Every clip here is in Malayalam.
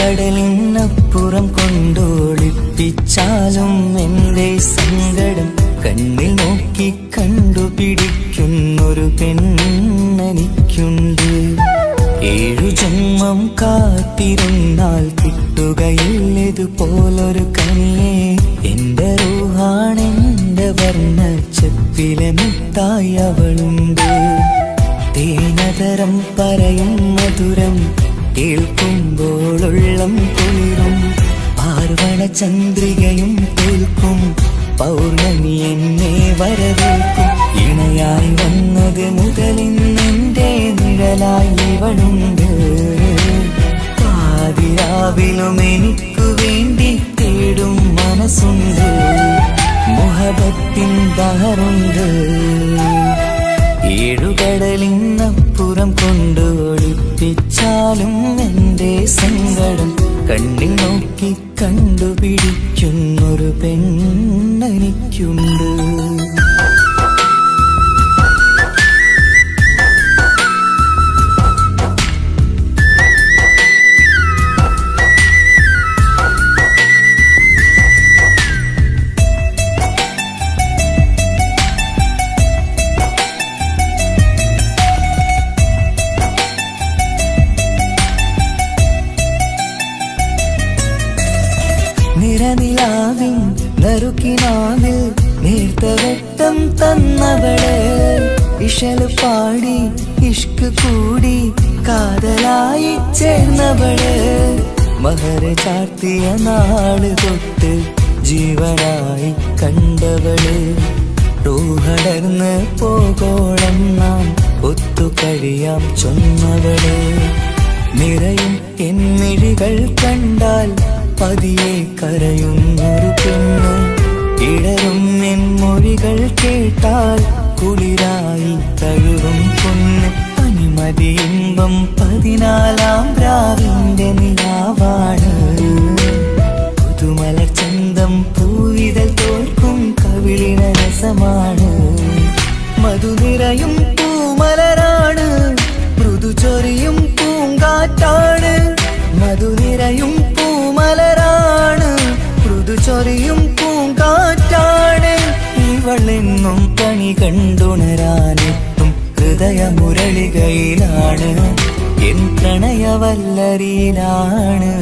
കടലിനപ്പുറം കൊണ്ടോളിപ്പിച്ചാലും എൻ്റെ സങ്കടം കണ്ണിൽ നോക്കി കണ്ടുപിടിക്കുന്നൊരു പെണ്ണെനിക്കുണ്ട്. 7 ജന്മം കാത്തിരുന്നാൽ കിട്ടുകയില്ലതുപോലൊരു കനിയെ. എൻ്റെ റൂഹാണെൻ്റെ വർണ്ണച്ചപ്പിലെ മിഠായി അവളുണ്ട്. തേനതരം പറയും മധുരം കേൾക്കുമ്പോളുള്ളം കുളിരും. പാർവണ ചന്ദ്രികയും തോൽക്കും പൗർണമി എന്നെ വരവേൽക്കും. ഇണയായി വന്നത് മുതലിന്നെൻ്റെ നിഴലായി ഇവളുണ്ട്. പാതിരാവിലും എനിക്കു വേണ്ടി തേടും മനസ്സുണ്ട്. മുഹബത്തിൻ ബഹറുണ്ട്. 7 കടലിനപ്പുറം കൊണ്ട് ഒളിപ്പിച്ചാലും എൻ്റെ സങ്കടം കണ്ണിൽ നോക്കി കണ്ടുപിടിക്കുന്നൊരു പെണ്ണെനിക്കുണ്ട്. നിറനിലാവിൻ നറുക്കിനാവിൽ നേർത്തവട്ടം തന്നവള്. ഇശല് പാടി ഇഷ്ക് കൂടി കാതലായി ചേർന്നവള്. മഹർ ചാർത്തിയ നാള് തൊട്ട് ജീവനായി കണ്ടവള്. റൂഹടർന്ന് പോകോളം നാം ഒത്തു കഴിയാം ചൊന്നവള്. നിറയും എന്നിഴികൾ കണ്ടാൽ പതിയെ കരയുന്നൊരു പെണ്ണ്. ഇടരും എൻ മൊഴികൾ കേട്ടാൽ കുളിരായി തഴുകും പൊന്ന്. പനിമതി ഇമ്പം 14-ാം രാവിന്റെ നിലാവാണ്. പുതുമലർ ചന്തം പൂവിതൽ തോൽക്കും കവിളിന രസമാണ്. മധുനിറയും പൂമലരാണ്. മൃദു ചൊരിയും പൂങ്കാറ്റാണ്. മധുനിറയും പൂമലരാണ്. മൃദു ചൊരിയും പൂങ്കാറ്റാണ്. ഇവളെന്നും കണി കണ്ടുണരാനെത്തും ഹൃദയമുരളികയിലാണ്. എൻ പ്രണയവല്ലരിയിലാണ്.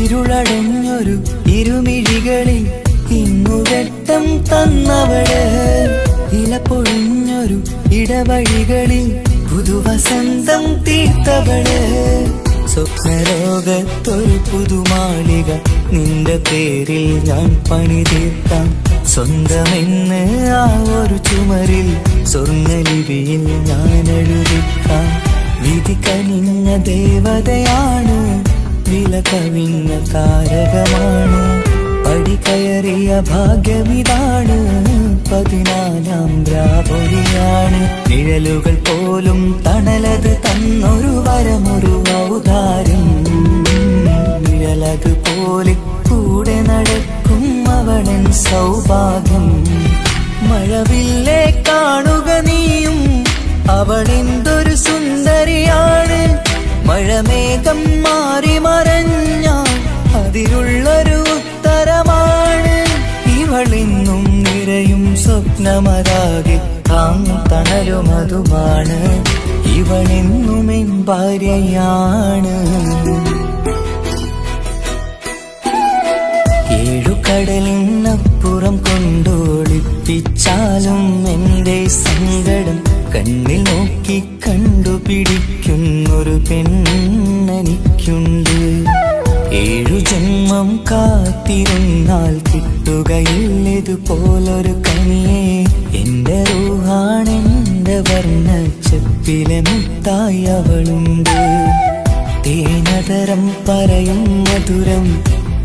ഇരുളടഞ്ഞൊരു ഇരുമിഴികളിൽ ഇന്നുവെട്ടം തന്നവള്. ഇല പൊഴിഞ്ഞൊരു ഇടവഴികളിൽ പുതുവസന്തം തീർത്തവള്. സ്വപ്നലോകത്തൊരു പുതുമാളിക നിന്റെ പേരിൽ ഞാൻ പണി തീർക്കാം. സ്വന്തമെന്ന് ആ ഒരു ചുമരിൽ സ്വർണ്ണലിപിയിൽ ഞാൻ എഴുതിക്കാം. വിധി കനിഞ്ഞ ദേവതയാണ്. വില കവിഞ്ഞ താരകമാണ്. പടി കയറിയ ഭാഗ്യമിതാണ്. 14-ാം രാപൊലിയാണ്. നിഴലുകൾ പോലും തണലത് തന്നൊരു വരമൊരു ഔദാര്യം. നിഴലത് പോലെ കൂടെ നടക്കും അവളൻ സൗഭാഗ്യം. മഴവില്ലേ കാണുക നീയും അവളെന്തൊരു സുന്ദരിയാണ്. മഴമേഘം മാറി മറഞ്ഞ പറഞ്ഞാലും അതുമാണ്, ഇവളെന്നുമെൻ ഭാര്യയാണ്. ഏഴുകടലിനപ്പുറം കൊണ്ടോളിപ്പിച്ചാലും എൻ്റെ സങ്കടം കണ്ണിൽ നോക്കി കണ്ടുപിടിക്കുന്നൊരു പെണ്ണെനിക്കുണ്ട്. 7 ജന്മം കാത്തിരുന്നാൽ കിട്ടുകയില്ലതുപോലൊരു കനിയെ. എൻ്റെ റൂഹാണെൻ്റെ വർണ്ണച്ചപ്പിലെ മുത്തായി അവളുണ്ട്. തേനതരം പറയും മധുരം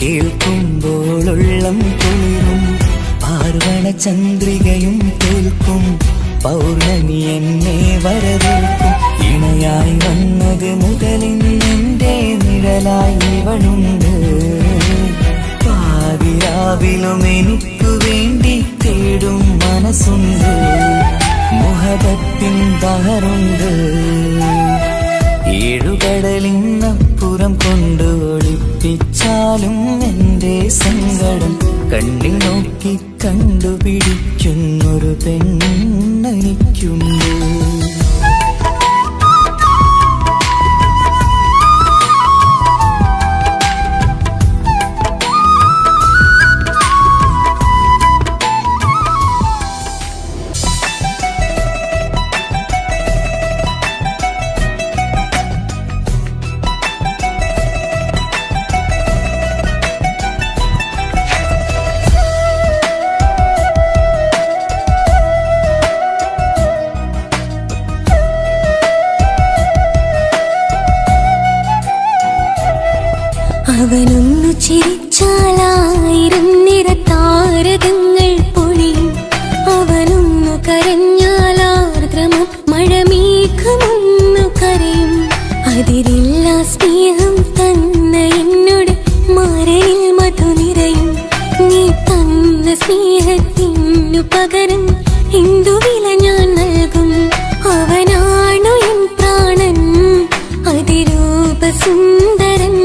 കേൾക്കുമ്പോളുള്ളം കുളിരും. പാർവണ ചന്ദ്രികയും തോൽക്കും, പൗർണമി എന്നെ വരവേൽക്കും. ഇണയായി വന്നത് മുതലിന്നെൻ്റെ നിഴലായി ഇവളുണ്ട്. പാതിരാവിലും എനിക്കു വേണ്ടി തേടും മനസ്സുണ്ട്, മുഹബത്തിൻ ബഹറുണ്ട്. 7 കടലിനപ്പുറം കൊണ്ട് ഒളിപ്പിച്ചാലും എൻ്റെ സങ്കടം കണ്ണിൽ നോക്കി കണ്ടുപിടിക്കുന്നൊരു പെണ്ണെനിക്കുണ്ട്. അവനൊന്നു ചിരിച്ചാലായിരം നിറതാരകങ്ങൾ പൊഴിയും. അവനൊന്നു കരഞ്ഞാലാർദ്രമം മഴമേഘമൊന്നു കരയും. അതിരില്ല സ്നേഹം തന്ന എന്നോട് മരയിൽ മധു നിറയും. നീ തന്ന സ്നേഹത്തിനു പകരം എന്തു വില ഞാൻ നൽകും. അവനാണു എൻ പ്രാണൻ, അതിരൂപസുന്ദരൻ,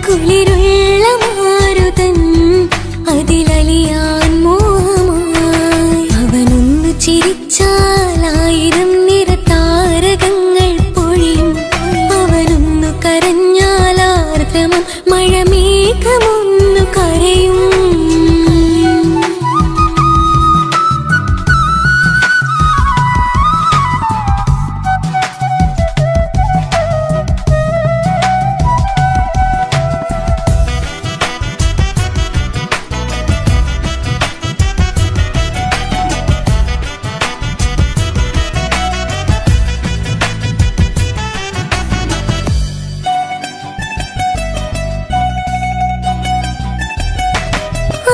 കുളിരുള്ള മാരുതൻ, അതിലലിയാൻ മോഹമായി. അവനൊന്നു ചിരിച്ചാലായിരം നിറതാരകങ്ങൾ പൊഴിയും. അവനൊന്നു കരഞ്ഞാലാർദ്രമം മഴമേഘമൊന്നു കരയും.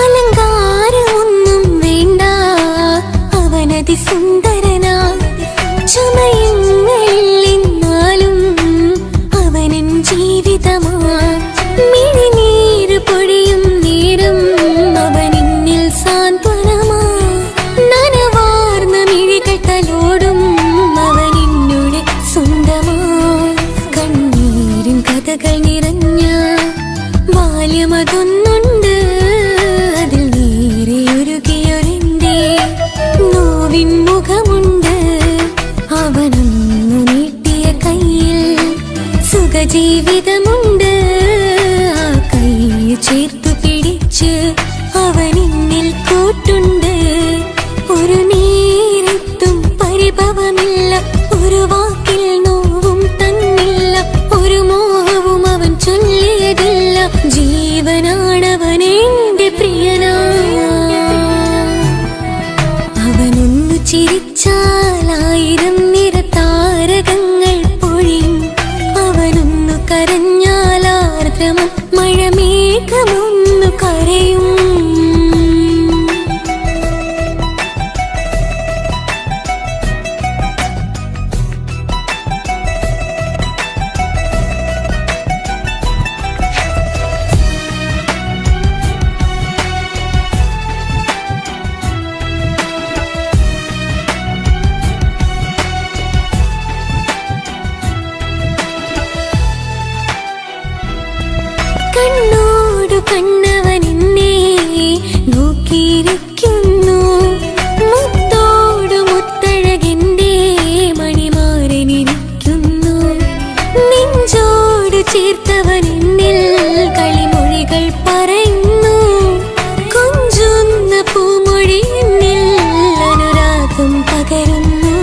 അലങ്കാരമൊന്നും വേണ്ട, അവനതി സുന്ദരനാ. ചമയങ്ങളിൽ എന്നാലും അവനൻ ജീവിതമാ. മിഴിനീര് പൊഴിയും നേരം അവനെന്നിൽ സാന്ത്വനമാ. നനവാർന്ന മിഴികൾ തലോടും അവനെന്നോട് സ്വന്തമാ. കണ്ണീരും കഥകൾ നിറഞ്ഞ ബാല്യമതൊന്നുണ്ട്, അതിൽ നീരെയൊരുകിയൊരെന്റെ നോവിൻ മുഖമുണ്ട്. അവനൊന്നു നീട്ടിയ കയ്യിൽ സുഖജീവിതമുണ്ട്. ആ കൈ ചേർത്തു പിടിച്ച് അവനെന്നിൽ കൂട്ടുണ്ട്. ഒരു നേരത്തും പരിഭവമില്ല, ഒരു വാക്കിൽ നോവും തന്നില്ല, ഒരു മോഹവും അവൻ ചൊല്ലിയതില്ല. ജീവനാണവനെന്റെ പ്രിയനാ. അവനൊന്നു ചിരിച്ചാലായിരം നിറതാരകങ്ങൾ പൊഴിയും. അവനൊന്നു കരഞ്ഞാലാർദ്രമം മഴമേഘമൊന്നു കരയും. കണ്ണോടു കണ്ണവനെന്നെ നോക്കിയിരിക്കുന്നു. മുത്തോടു മുത്തഴകെന്റെ ചേർത്തവൻ എന്നിൽ കളിമൊഴികൾ പറയുന്നു. കൊഞ്ചുന്ന പൂമൊഴി എന്നിൽ അനുരാഗം പകരുന്നു.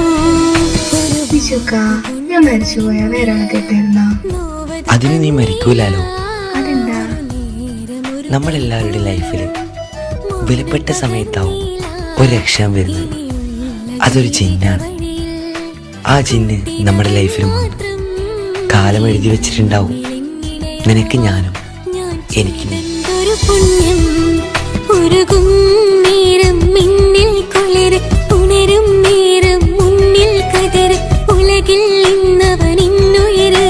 ഞാൻ മരിച്ചുപോയ വേറെ കേട്ടിരുന്ന അതിന് നീ മരിക്കൂലാലോ. അതെന്താ? നമ്മളെല്ലാവരുടെ ലൈഫിൽ വിലപ്പെട്ട സമയത്താവും ഒരു രക്ഷാൻ വരുന്നത്. അതൊരു ജിന്നാണ്. ആ ജിന്ന് നമ്മുടെ ലൈഫിലും കാലം എഴുതി വെച്ചിട്ടുണ്ടാവും. നിനക്ക് ഞാനും എനിക്ക് നീ. പുണ്യം ഉരുകും നേരം മിന്നിൽ കുളിര് ഉണരും നേരം മുന്നിൽ കതിര് ഉലകിൽ ഇന്നവൻ ഇന്നുയര്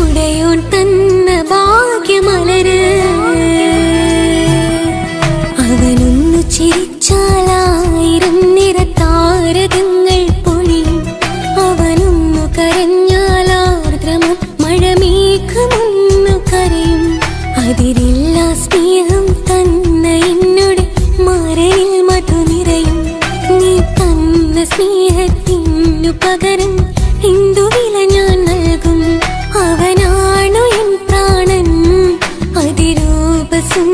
ഉടയോൻ തന്ന ഭാഗ്യമലര്. അവനൊന്നു ചിരിച്ചാലായിരം നിറതാരകങ്ങൾ പൊഴിയും. അവനൊന്നു കരഞ്ഞാലാർദ്രമം മഴമേഘമൊന്നു കരയും. അതിരില്ല സ്നേഹം തന്ന എന്നോട് മരയിൽ മധു നിറയും. നീ തന്ന സ്നേഹത്തിനു പകരം എന്തു വില ഞാൻ നൽകും. അവനാണു എൻ പ്രാണൻ അതിരൂപസുന്ദരൻ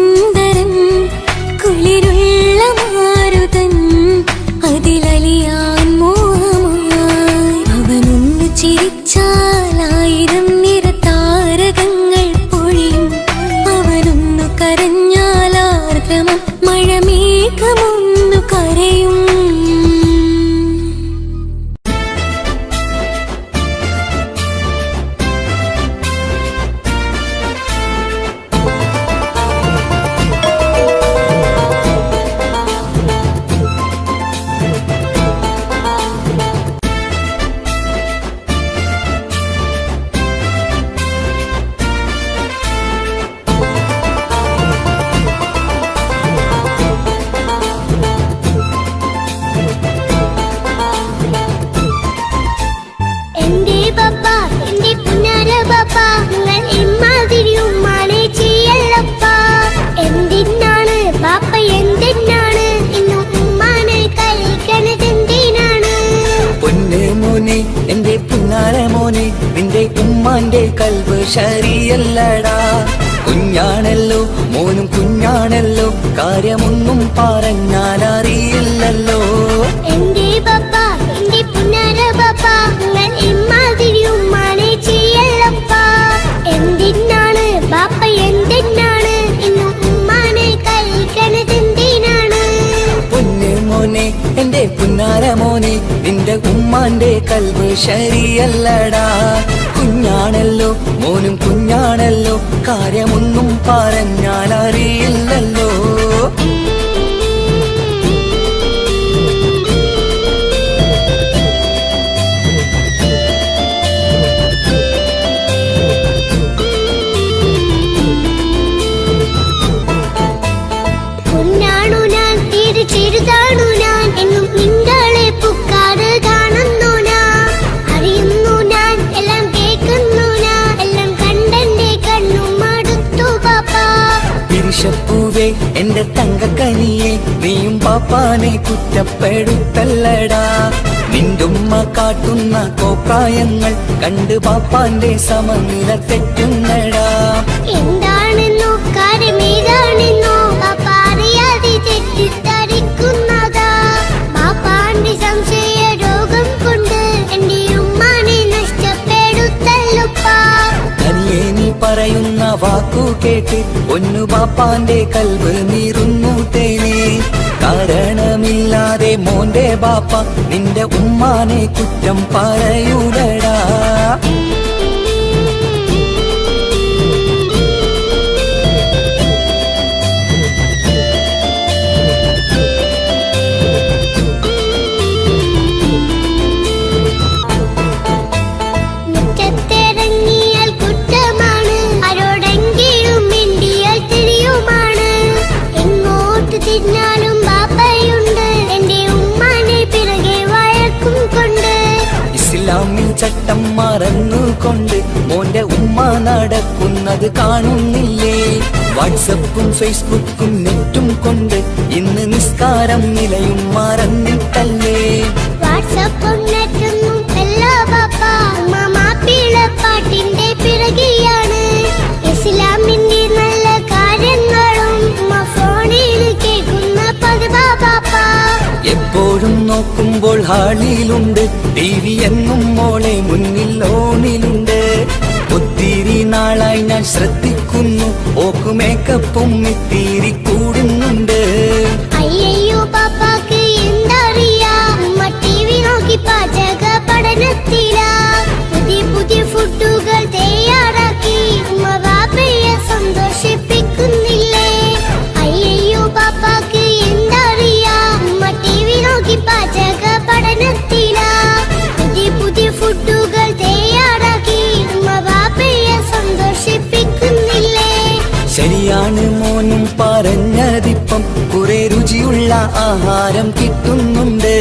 കുളിരുള്ള മാരുതൻ അതിലലിയാൻ മോഹമായി. അവനൊന്നു ചിരിച്ചാലായിരം നിറതാരകങ്ങൾ പൊഴിയും. അവനൊന്നു കരഞ്ഞാലാർദ്രമം മഴമേഘമൊന്നു കരയും. എന്റെ പുന്നാരമോനെ നിന്റെ ഉമ്മാന്റെ കൽബ് ശരിയല്ലടാ. കുഞ്ഞാണല്ലോ മോനും കുഞ്ഞാണല്ലോ കാര്യമൊന്നും പറഞ്ഞാൽ അറിയില്ലല്ലോ. എന്റെ പപ്പ എന്റെ പുന്നാര പപ്പ നിങ്ങൾ ഇമ്മാതിരി ഉമ്മാനെ ചെയ്യല്ലപ്പ. എന്തിനാണ് ബാപ്പ എന്തിനാണ് ഇന്നും ഉമ്മാനെ കഴിക്കണതെന്തിനാണ്? പൊന്നു മോനെ എന്റെ പുന്നാരമോനെ നിന്റെ ഉമ്മാന്റെ കൽബ് ശരിയല്ലടാ. കുഞ്ഞാണല്ലോ മോനും കുഞ്ഞാണല്ലോ കാര്യമൊന്നും പറഞ്ഞാൽ അറിയില്ലല്ലോ. പൊന്നാണു ഞാൻ ചെറുതാണു ഞാൻ എന്നും നിങ്ങളെ പുക്കാറ് കാണുന്നു ഞാൻ അറിയുന്നു ഞാൻ എല്ലാം കേൾക്കുന്നു ഞാൻ എല്ലാം കണ്ടെന്റെ കണ്ണും മടുത്തു പാപ്പ. പിരിശപ്പൂവേ എന്റെ തങ്കക്കനിയെ നീയും പാപ്പാനെ കുറ്റപ്പെടുത്തല്ലടാ. നിന്റുമ്മ കാട്ടുന്ന കോപ്രായങ്ങൾ കണ്ട് പാപ്പാന്റെ സമനില തെറ്റുന്നടാ. എന്താണെന്നോ കാര്യമേതാണെന്നോ പാപ്പ അറിയാതെ തെറ്റിദ്ധരിക്കുന്നതാ. പാപ്പാന്റെ സംശയ രോഗം കൊണ്ട് എന്റെ ഉമ്മാനെ നഷ്ടപ്പെടുത്തല്ലുപ്പാ. തനിയെ നീ പറയുന്ന വാക്കു കേട്ട് പൊന്നു പാപ്പാന്റെ കൽബ് നീറുന്നു തേനെ. കാരണമില്ലാതെ മോന്റെ ബാപ്പ നിന്റെ ഉമ്മാനെ കുറ്റം പറയൂലടാ. മുറ്റത്തിറങ്ങിയാൽ കുറ്റമാണ് ആരോടെങ്കിലും മിണ്ടിയാൽ തിരിയുമാണ്. എങ്ങോട്ട് തിരിഞ്ഞാലും ബാപ്പയുണ്ട് എന്റെ ഉമ്മാനെ പിറകെ വഴക്കും കൊണ്ട്. ഇസ്ലാമിൽ ചട്ടം മറന്നുകൊണ്ട് മോന്റെ ഉമ്മ നടക്കുന്നത് കാണുന്നില്ലേ. വാട്സപ്പും ഫേസ്ബുക്കും നെറ്റും കൊണ്ട് ഇന്ന് നിസ്കാരം നിലയും മറന്നിട്ടല്ലേ. വാട്സപ്പും നെറ്റൊന്നും എല്ലാ പാപ്പ ഉമ്മ മാപ്പിളപ്പാട്ടിന്റെ പിറകെയാണ്. എപ്പോഴും നോക്കുമ്പോൾ ഹാളിലുണ്ട് TV എന്നും മോളെ മുന്നിൽ ഓണിലുണ്ട്. ഒത്തിരി നാളായി ഞാൻ ശ്രദ്ധിക്കുന്നു, ഓക്ക് മേക്കപ്പും ഇത്തിരി കൂടുന്നുണ്ട്. അയ്യയ്യോ പാപ്പാക്ക് എന്തറിയാ, ഉമ്മ TV നോക്കി പാചക പഠനത്തിലാ. പുതിയ പുതിയ ഫുഡുകൾ തയ്യാറാക്കി ഉമ്മ ബാപ്പയെ സന്തോഷിപ്പിക്കുന്നില്ലേ. അയ്യയ്യോ പാപ്പാക്ക് എന്തറിയാ, ഉമ്മ TV നോക്കി പാചക പഠനത്തിലാ. പുതിയ പുതിയ ഫുഡുകൾ തയ്യാറാക്കി ഉമ്മ ബാപ്പയെ സന്തോഷിപ്പിക്കുന്നില്ലേ. ശരിയാണ് മോനും പറഞ്ഞതിപ്പം, കുറെ രുചിയുള്ള ആഹാരം കിട്ടുന്നുണ്ട്.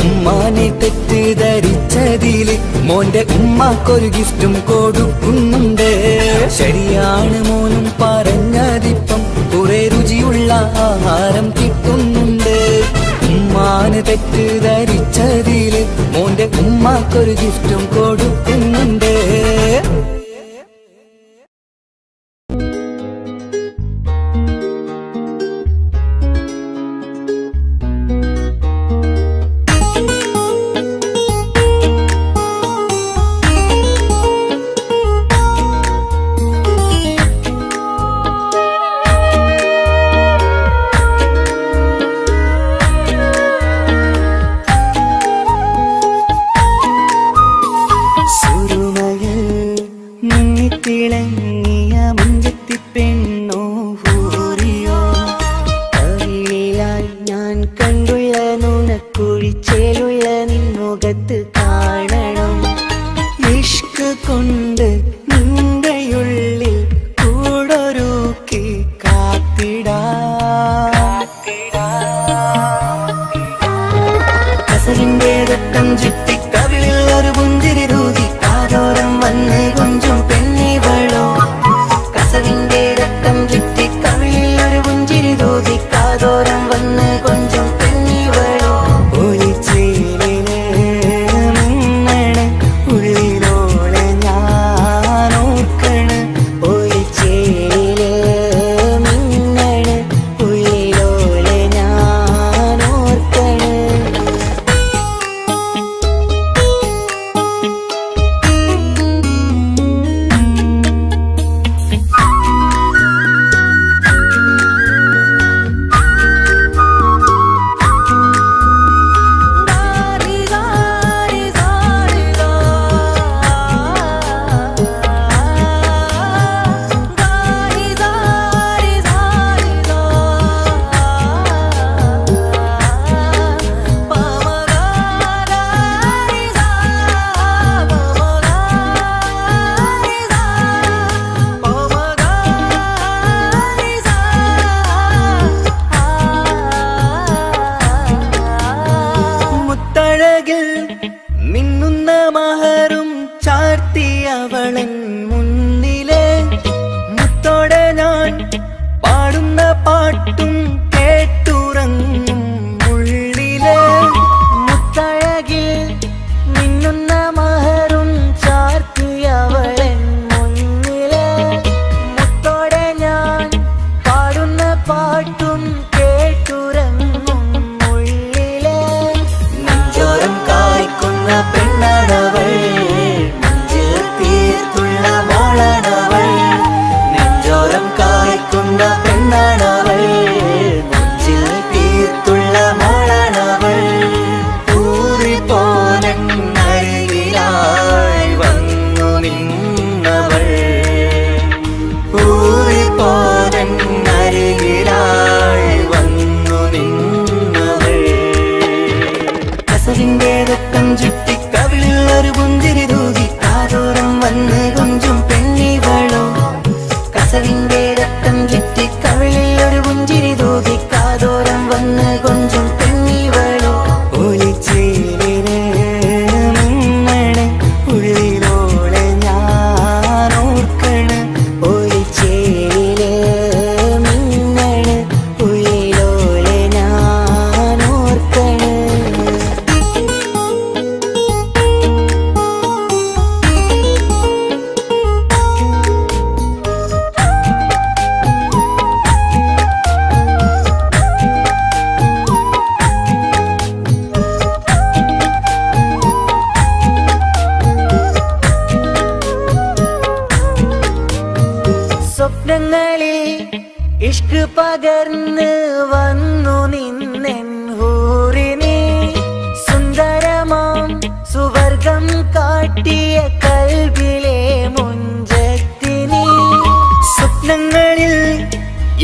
ഉമ്മാനെ തെറ്റിദ്ധരിച്ചതില് മോന്റെ ഉമ്മാക്കൊരു ഗിഫ്റ്റും കൊടുക്കുന്നുണ്ട്. ശരിയാണ് മോനും പറഞ്ഞതിപ്പം, കുറെ രുചിയുള്ള ആഹാരം കിട്ടുന്നുണ്ട്. ഉമ്മാന് തെറ്റിദ്ധരിച്ചതില് മോന്റെ ഉമ്മാക്കൊരു ഗിഫ്റ്റും കൊടുക്കുന്നുണ്ട്. തിളങ്ങിയ മുഞ്ചത്തി പെണ്ണോ ഹൂറിയോ, കവിളിലായി ഞാൻ കണ്ടുള്ള നുണക്കുഴിച്ചേലുള്ള നിൻമുഖത്ത് കാണണം. ഇഷ്ക് കൊണ്ട് നിന്റെയുള്ളിൽ കൂടൊരുക്കി കാത്തിടാ. കസലിന്റെ രക്തം ചുറ്റി കവിളിൽ ഒരു പുഞ്ചിരി തൂകി കാതോരം വന്ന് കൊഞ്ചും പെണ്ണിവളോ. കസലിന്റെ രക്തം ചുറ്റി സ്വപ്നങ്ങളിൽ ഇഷ്ക് പകർന്ന് വന്നു നിന്നെൻ ഹൂറിനെ സുന്ദരമാം സുവർഗം കാട്ടിയ കൽബിലെ മുഞ്ചത്തിനെ സ്വപ്നങ്ങളിൽ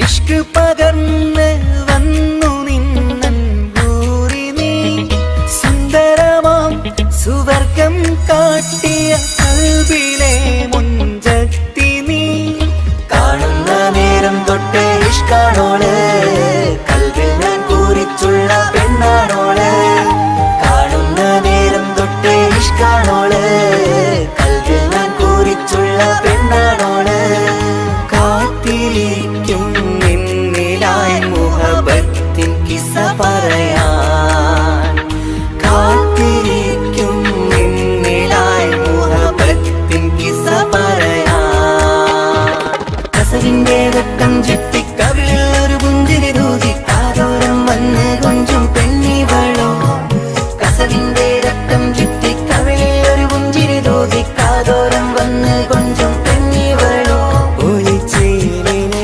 ഇഷ്ക് പകർന്ന് വന്നു നിന്നെൻ ഹൂറിനെ സുന്ദരമാം സുവർഗം കാട്ടിയ കൽബിലെ മുഞ്ചത്തിനെ കാണുന്ന നേരം തൊട്ട് ഇഷ്കാണോള് കൽവിൽ ഞാൻ കൂറിച്ചുള്ള പെണ്ണാണോള് കാണുന്ന നേരം തൊട്ട് ഇഷ്കാണോള് കൽവിൽ ഞാൻ കൂറിച്ചുള്ള പെണ്ണാണോള് കാത്തിരിക്കും നിന്നിലായി മുഹബത്തിൻ കിസ്സ പറയാൻ കാത്തിരിക്കും നിന്നിലായി മുഹബത്തിൻ കിസ്സ പറയാൻ കസവിന്റെ വെട്ടം ചുറ്റി കവിളിൽ ഒരു പുഞ്ചിരി തൂകി കാതോരം വന്ന് കൊഞ്ചും പെണ്ണിവളോ കസവിന്റെ രക്തം ചുറ്റി കവിളിൽ ഒരു പുഞ്ചിരി തൂകി കാതോരം വന്ന് കൊഞ്ചും പെണ്ണിവളോ ഒളിച്ചേലിന്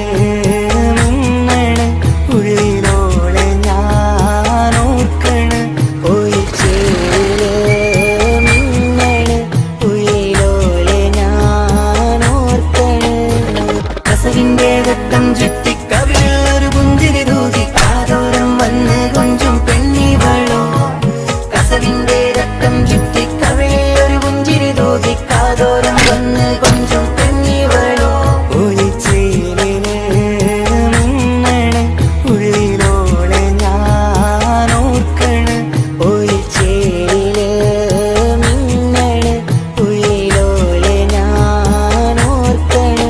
മിന്നണ് ഉള്ളിലോളെ ഞാൻ ഓർക്കണ് ഒളിച്ചേല് മിന്നണ് ഉള്ളിലോളെ ഞാൻ ഓർക്കണ് കസവിന്റെ വെട്ടം ചുറ്റി കവിളിൽ ഒരു പുഞ്ചിരി തൂകി കാതോരം വന്ന് കൊഞ്ചും പെണ്ണിവളോ കസവിന്റെ രക്തം ചുറ്റി കവിളിൽ ഒരു പുഞ്ചിരി തൂകി കാതോരം വന്ന് കൊഞ്ചും പെണ്ണിവളോ ഒളിച്ചേലിന് മിന്നണ് ഉള്ളിലോളെ ഞാൻ ഓർക്കണ് ഒളിച്ചേലില് മിന്നണ് ഉള്ളിലോളെ ഞാൻ ഓർക്കണ്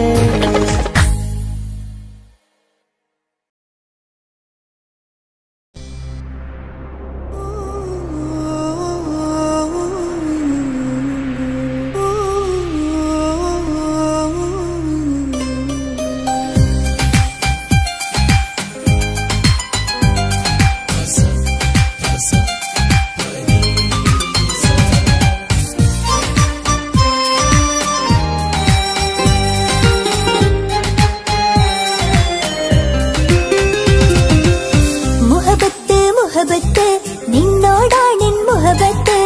മുഹബത്ത് മുഹബത്ത് നിന്നോടാണെൻ മുഹബത്ത്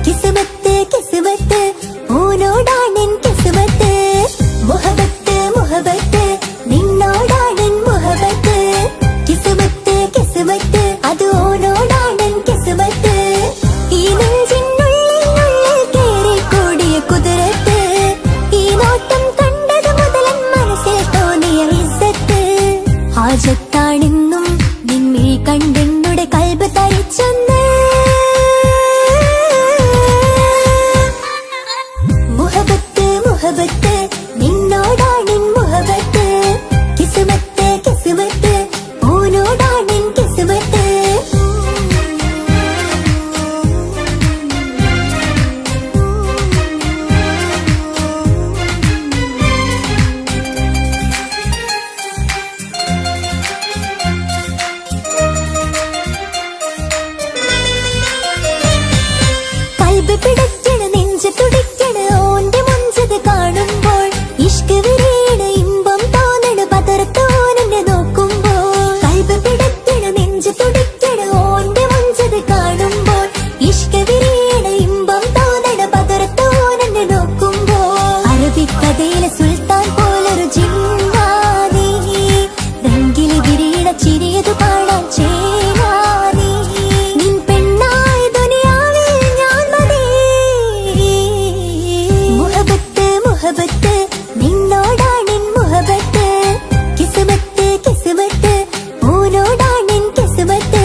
കിസ്മത്ത് കിസ്മത്ത് ഓനോടാണെൻ കിസ്മത്ത് മുഹബത്ത് മുഹബത്ത് നിന്നോടാണെൻ മുഹബത്ത് കിസ്മത്ത് കിസ്മത്ത് അത് ഓനോടാണെൻ കിസ്മത്ത് ഈ നെഞ്ചിനുള്ളിൽ കേറിക്കൂടിയ കുതിരത്ത് ഈ നോട്ടം കണ്ടത് മുതലൻ മനസ്സിൽ തോന്നിയ ഇസ്സത്ത് ഹാജത്താണെന്നും നിന്നെ കണ്ടെന്നുടെ കൽബ് തരിച്ചെന്ന് മുഹബത്ത് മുഹബത്ത് നിന്നോടാണെൻ മുഹബത്ത് കിസ്മത്ത് കിസ്മത്ത് ഓനോടാണെൻ കിസ്മത്ത് കൽബ് പിടയ്ക്കണ് നെഞ്ച് തുടിക്കണ് ഓന്റെ മുഞ്ചത് കാണുമ്പോൾ ഇഷ്ക് വിരിയണ് ഇമ്പം തോന്നണ് പതർത്തോനെ നോക്കുമ്പോൾ കൽബ് പിടയ്ക്കണ് നെഞ്ച് തുടിക്കണ് ഓന്റെ മുഞ്ചത് കാണുമ്പോൾ ഇഷ്ക് വിരിയണ് ഇമ്പം തോന്നണ് പതർത്തോനെ നോക്കുമ്പോൾ അറബിക്കഥയിലെ സുൽത്താൻ പോലൊരു ജിന്നാനി രംഗില് വിരിയണ ചിരിയതു കാണാൻ ചേരാനി നിൻ പെണ്ണായ ദുനിയാവിൽ ഞാൻ മതി മുഹബത്ത് മുഹബത്ത് നിന്നോടാണെൻ മുഹബത്ത് കിസ്മത്ത് കിസ്മത്ത് ഓനോടാണെൻ കിസ്മത്ത്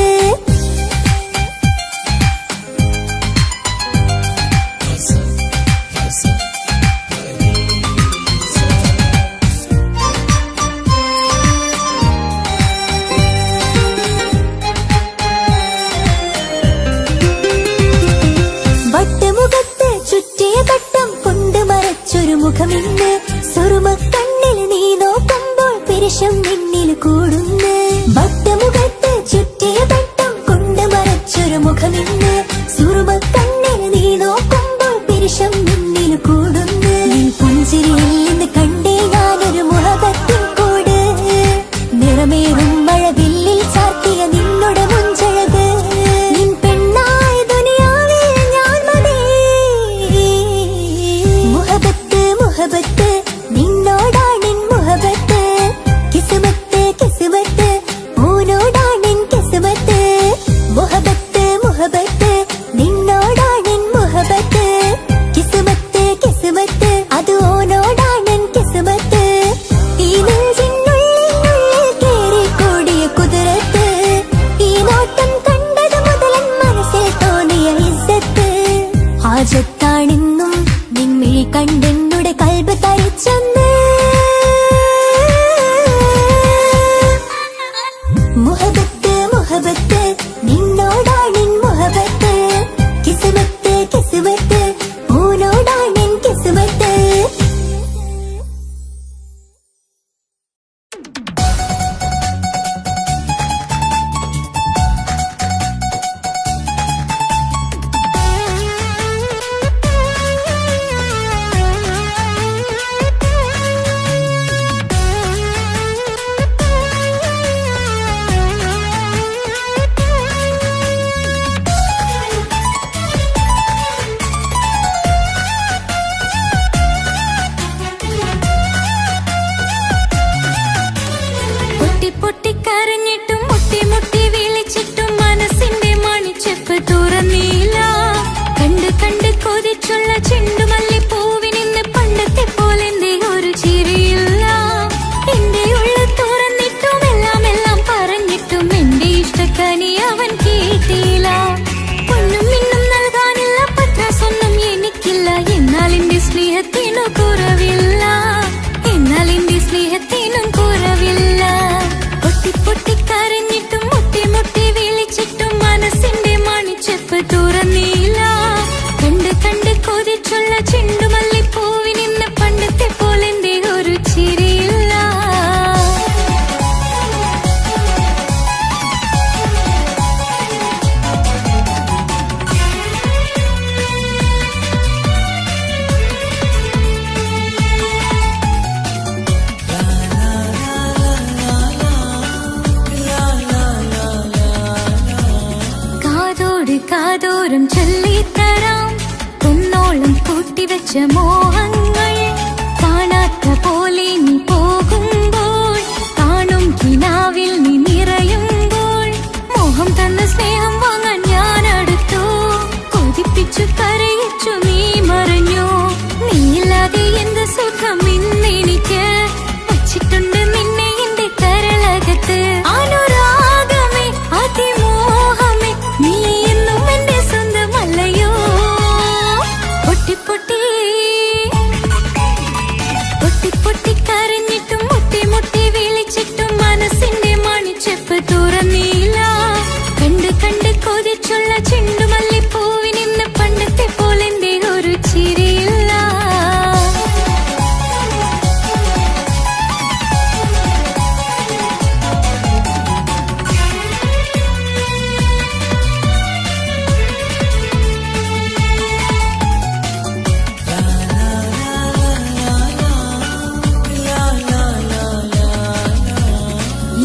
വട്ടമുഖത്ത് ചുറ്റിയ കട്ടം കൊണ്ട് മറച്ചൊരു മുഖമിന്ന് സുറുമക്കണ്ണിൽ നീ നോക്കുമ്പോൾ പിരിശം നിന്നിൽ കൂടുന്നു വട്ടമുഖത്ത് ചുറ്റിയ കട്ടം കൊണ്ട് മറച്ചൊരു മുഖമിന്ന് സുറുമക്കണ്ണിൽ നീ നോക്കുമ്പോൾ പിരിശം നിന്നിൽ കൂടുന്നു നീ പുഞ്ചിരിയിൽ നിന്ന് കണ്ടേ ഞാനൊരു മുഹബത്തിൻ തരിച്ചെന്ന് മുഹബത്ത് മുഹബത്ത് നിന്നോടാണെൻ മുഹബത്ത് കിസ്മത്ത് കിസ്മത്ത് ഓനോടാണെൻ കിസ്മത്ത് പൊട്ടിക്കരഞ്ഞിട്ടും മുട്ടി മുട്ടി വിളിച്ചിട്ടും മനസ്സിന്റെ മണിച്ചെപ്പ് തുറന്നീല കണ്ട് കണ്ട് കൊതിച്ചുള്ള ചെണ്ടുമല്ലി പൂവിനിന്ന് പണ്ടത്തെ പോലെന്തേ ഒരു ചിരിയില്ല എന്റെ ഉള്ളു തുറന്നിട്ടും എല്ലാം എല്ലാം പറഞ്ഞിട്ടും എന്റെ ഇഷ്ടക്കനി അവൻ കേട്ടില്ല പൊന്നും മിന്നും നൽകാനില്ല പത്രാസൊന്നും എനിക്കില്ല എന്നാൽ എന്റെ സ്നേഹത്തിനു കുറവില്ല എന്നാൽ എന്റെ സ്നേഹത്തിനും കുറവില്ല പൊട്ടിക്കരഞ്ഞിട്ടും മുട്ടി മുട്ടി വിളിച്ചിട്ടും മനസ്സിന്റെ മണിച്ചെപ്പ് തുറന്നീല കണ്ട് കണ്ട് കൊതിച്ചുള്ള ചെണ്ടുമല്ലി പൂവിനിന്ന് പണ്ടത്തെ പോലെന്തേ ഒരു ചിരിയില്ല കാതോരം ചൊല്ലിത്തരാം കുന്നോളം കൂട്ടിവെച്ച മോഹങ്ങൾ കാണാത്ത പോലെ നീ പോകുമ്പോൾ കാണും കിനാവിൽ നീ നിറയുമ്പോൾ മോഹം തന്ന സ്നേഹം വാങ്ങാൻ ഞാൻ അടുത്തു കൊതിപ്പിച്ചു കരയിച്ചു നീ മറഞ്ഞു നീയില്ലാതെ എന്ത് സുഖം ഇന്നെനിക്ക് വച്ചിട്ടുണ്ട് നിന്നെ എന്റെ കരളകത്ത് അനുരാഗമേ അതിമോഹമേ നീ എന്നും എന്റെ സ്വന്തമല്ലയോ പൊട്ടി പൊട്ടി കരഞ്ഞിട്ടും മുട്ടി മുട്ടി വിളിച്ചിട്ടും മനസ്സിന്റെ മണിച്ചെപ്പ് തുറന്നീല കണ്ട് കണ്ട് കൊതിച്ചുള്ള ചെണ്ടുമല്ലി പൂവിനിന്ന് പണ്ടത്തെ പോലെന്തേ ഒരു ചിരിയില്ല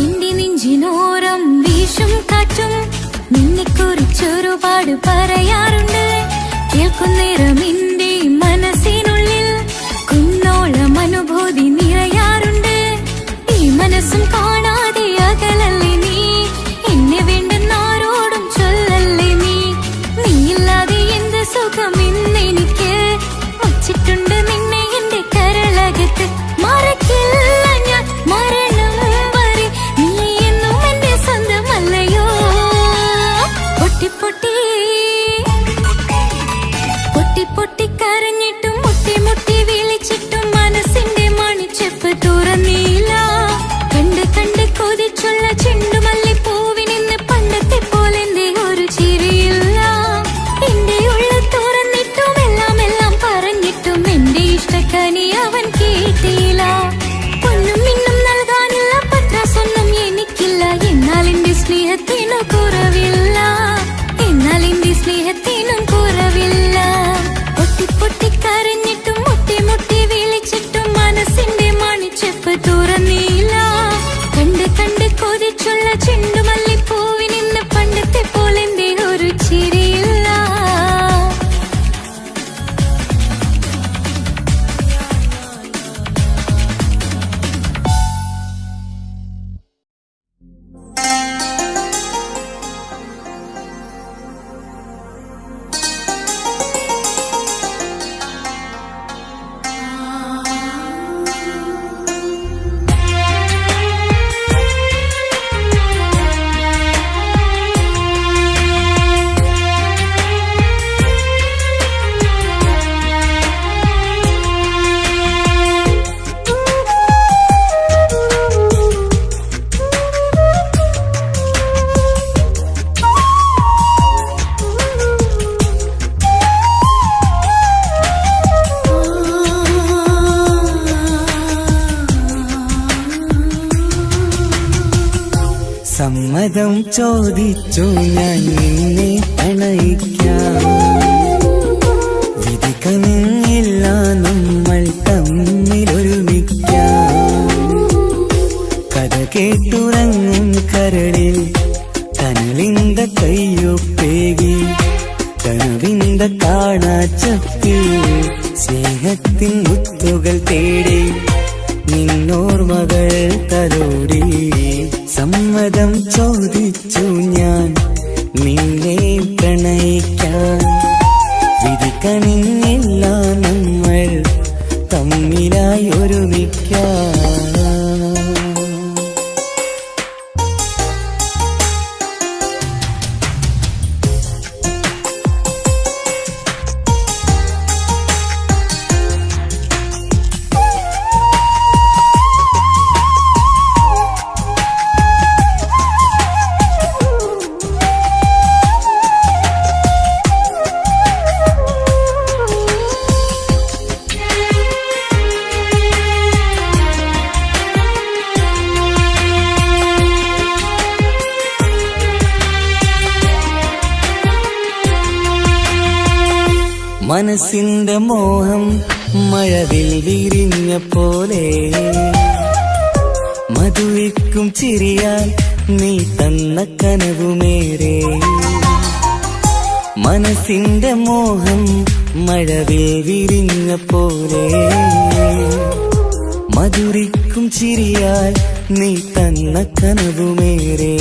എന്റെ നെഞ്ചിനോരം വീശും കാറ്റും നിന്നെക്കുറിച്ചൊരുപാട് പറയാറുണ്ട് കേൾക്കുന്നേരം എന്റെ മനസ്സിനുള്ളിൽ കുന്നോളം അനുഭൂതി നിറയാറുണ്ട് ഈ മനസ്സും കാണാതെ അകലല്ലേ നീ എന്നെ വേണ്ടെന്നാരോടും ചൊല്ലല്ലേ നീ നീയില്ലാതെ എന്ത് സുഖം ഇന്നെനിക്ക് വച്ചിട്ടുണ്ട് നിന്നെ എന്റെ കരളകത്ത് മറക്കില്ല ഞാൻ മരണം വരെ നീ എന്നും എന്റെ സ്വന്തമല്ലയോ പൊട്ടി പൊട്ടി കരഞ്ഞിട്ടും മുട്ടി മുട്ടി വിളിച്ചിട്ടും മനസ്സിന്റെ മണിച്ചെപ്പ് തുറന്നീല കണ്ട് കണ്ട് കൊതിച്ചുള്ള ചെണ്ടുമല്ലി പൂവിനിന്ന് പണ്ടത്തെ പോലെന്തേ ഒരു ചിരിയില്ല എന്റെ ഉള്ളു തുറന്നിട്ടും എല്ലാം എല്ലാം പറഞ്ഞിട്ടും എന്റെ ഇഷ്ടക്കനി അവൻ കേട്ടില്ല പൊന്നും മിന്നും നൽകാനില്ല പത്രാസൊന്നും എനിക്കില്ല എന്നാൽ എന്റെ സ്നേഹത്തിനു കുറവില്ല എന്നാൽ എന്റെ സ്നേഹത്തിനും കുറവില്ല പൊട്ടിക്കരഞ്ഞിട്ടും മുട്ടി മുട്ടി വിളിച്ചിട്ടും മനസ്സിന്റെ മണിച്ചെപ്പ് തുറന്നീല കണ്ട് കണ്ട് കൊതിച്ചുള്ള ചെണ്ടുമല്ലി പൂവിനിന്ന് പണ്ടത്തെ പോലെന്തേ ഒരു ചിരിയില്ല സമ്മതം ചോദിച്ചു ഞാൻ നിന്നെ പ്രണയിക്കാം. വിധി കനിഞ്ഞില്ല നമ്മൾ തമ്മിലൊരുമിക്കാം. കഥ കേട്ടുറങ്ങും കരളിൽ കനലിന്ത കയ്യൊപ്പേകി കനവിന്ത കാണാച്ചപ്പിൽ സ്നേഹത്തിൻ മുത്തുകൾ തേടി നിന്നോർമകൾ തലോടി. സമ്മതം ചോദിച്ചു ഞാൻ നിന്നെ പ്രണയിക്കാൻ. വിധി കനിഞ്ഞില്ല നമ്മൾ തമ്മിലായി ഒരുമിക്കാം. മനസ്സിന്റെ മോഹം മഴവിൽ വിരിഞ്ഞ പോലെ മധുവിക്കും ചിരിയാൽ നീ തന്ന കനവുമേറെ. മനസ്സിന്റെ മോഹം മഴവിൽ വിരിഞ്ഞ പോലെ മധുരിക്കും ചിരിയാൽ നീ തന്ന കനവുമേറെ.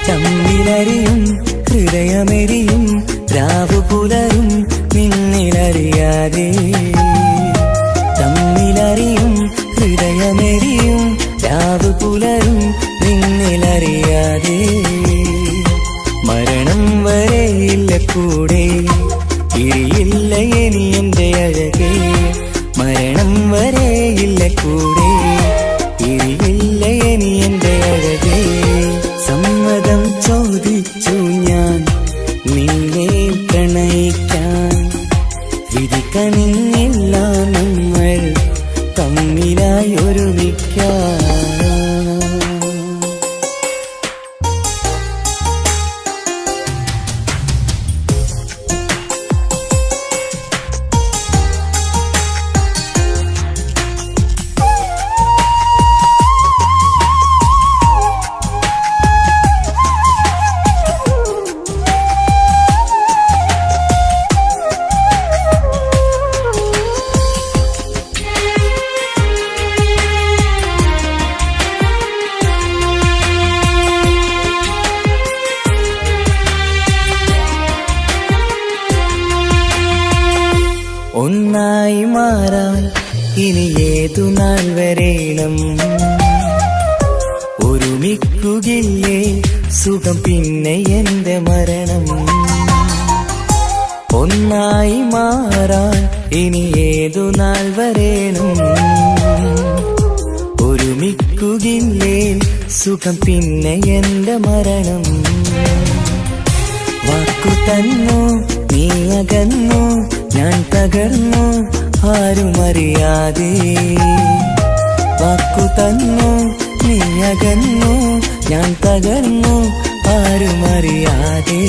തമ്മിലറിയും ഹൃദയമെരിയും രാവു പുലരും നിന്നിലറിയാതെ. തമ്മിലറിയും ഹൃദയമെരിയും രാവു പുലരും നിന്നിലറിയാതെ. മരണം വരെയില്ല കൂടെ ഇരിയില്ല ഇനി എന്റെ അഴകേ. മരണം വരെയില്ല കൂടെ ഇരിയില്ല ഇനി എന്റെ അഴകേ. സമ്മതം ചോദിച്ചു ഞാൻ നിന്നെ പ്രണയിക്കാൻ. വിധി കനിഞ്ഞില്ല നമ്മൾ തമ്മിലായി ഒരുമിക്കാം. ഒന്നായി മാറാൻ ഇനി ഏതു നാൾ വരേണം. ഒരുമിക്കുകയില്ലേ സുഖം പിന്നെ എന്റെ മരണം. ഒന്നായി മാറാൻ ഇനി ഏതു നാൾ വരേണം. ഒരുമിക്കുകയില്ലേ സുഖം പിന്നെ എന്റെ മരണം. വാക്കു തന്നു നീ അകന്നു ഞാൻ തകർന്നു ആരുമറിയാതെ. വാക്കു തന്നു നീ അകന്നു ഞാൻ തകർന്നു ആരുമറിയാതെ.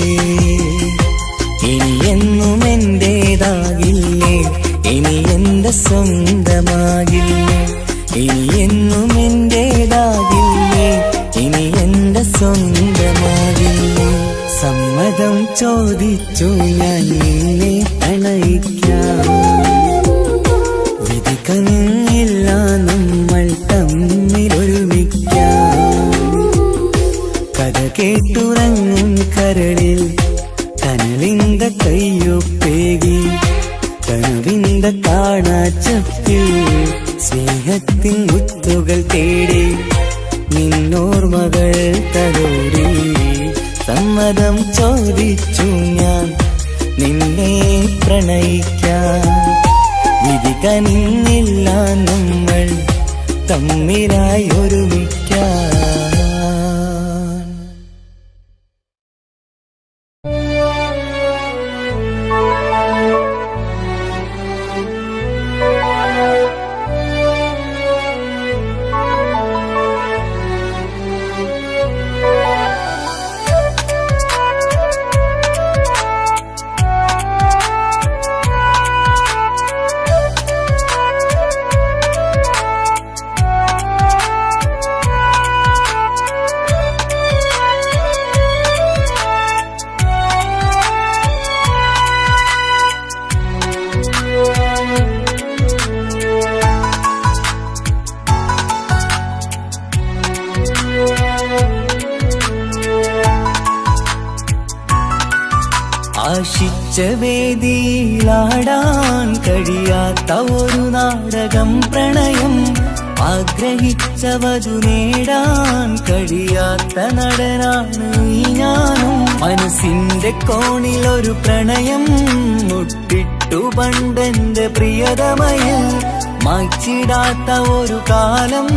ഇനി എന്നും എന്റേതാകില്ലേ ഇനി എന്റെ സ്വന്തമാകില്ലേ. ഇനി എന്നും എന്റേതാകില്ലേ ഇനി എന്റെ സ്വന്തമാകില്ലേ. സമ്മതം ചോദിച്ചു ഞാൻ നിന്നെ പ്രണയിക്കാം. വിധി കനിഞ്ഞില്ല നമ്മൾ തമ്മിലൊരുമിക്കാം. കഥ കേട്ടുറങ്ങും കരളിൽ കനലിന്ത കയ്യൊപ്പേകി കനവിന്ത കാണാച്ചപ്പിൽ സ്നേഹത്തിൻ മുത്തുകൾ തേടി നിന്നോർമകൾ തലോടി. സമ്മതം ചോദിച്ചു ഞാൻ നിന്നെ പ്രണയിക്കാൻ. വിധി കനിഞ്ഞില്ല നമ്മൾ തമ്മിലായി ഒരുമിക്കാൻ. ആശിച്ച വേദിയിലാടാൻ കഴിയാത്ത ഒരു നാടകം പ്രണയം, ആഗ്രഹിച്ചവതു നേടാൻ കഴിയാത്ത നടനാണ് ഈ ഞാനും. മനസ്സിന്റെ കോണിലൊരു പ്രണയം മുട്ടിട്ടു പണ്ടെന്റെ പ്രിയതമയിൽ, മായ്ച്ചിടാത്ത ഒരു കാലം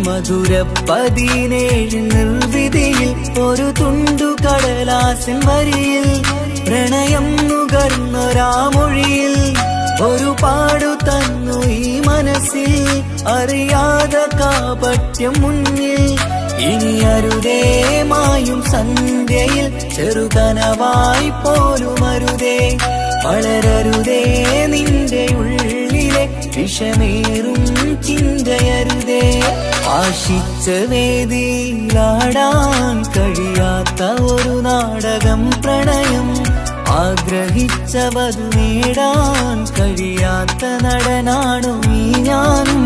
മധുര 17 നിർവിധിയിൽ, ഒരു തുണ്ടു കടലാസിൻ വരിയിൽ പ്രണയം നുകർന്നൊരാമൊഴിയിൽ ഒരു പാടു തന്നു ഈ മനസ്സിൽ, അറിയാതെ കാപട്യം മുന്നിൽ. ഇനി അരുതേ മായും സന്ധ്യയിൽ ചെറുകനവായി പോലും അരുതേ, വളരരുതേ നിന്റെ ഉള്ളിലെ വിഷമേറും ചിന്തയരുതേ. ആശിച്ച വേദിയിലാടാൻ കഴിയാത്ത ഒരു നാടകം പ്രണയം, ആഗ്രഹിച്ചവതു നേടാൻ കഴിയാത്ത നടനാണു ഈ ഞാനും.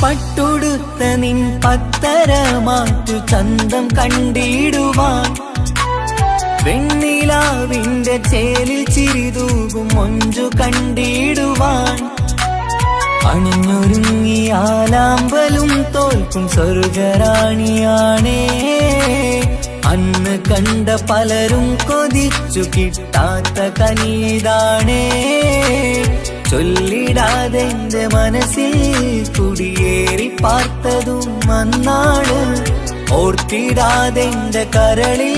പട്ടുടുത്ത നിൻ പത്തര മാറ്റു ചന്തം കണ്ടിടുവാൻ, വെണ്ണിലാവിന്റെ ചേലിൽ ചിരിതൂകും മൊഞ്ചു കണ്ടിടുവാൻ, അണിഞ്ഞൊരുങ്ങിയാലാമ്പലും തോൽക്കും സ്വർഗറാണിയാണേ. അന്ന് കണ്ട പലരും കൊതിച്ചു കിട്ടാത്ത കനീതാണേ. ചൊല്ലിടാതെ എന്റെ മനസ്സിൽ കുടിയേറി പാർത്തതും അന്നാണ്, ഓർത്തിടാതെ എന്റെ കരളിൽ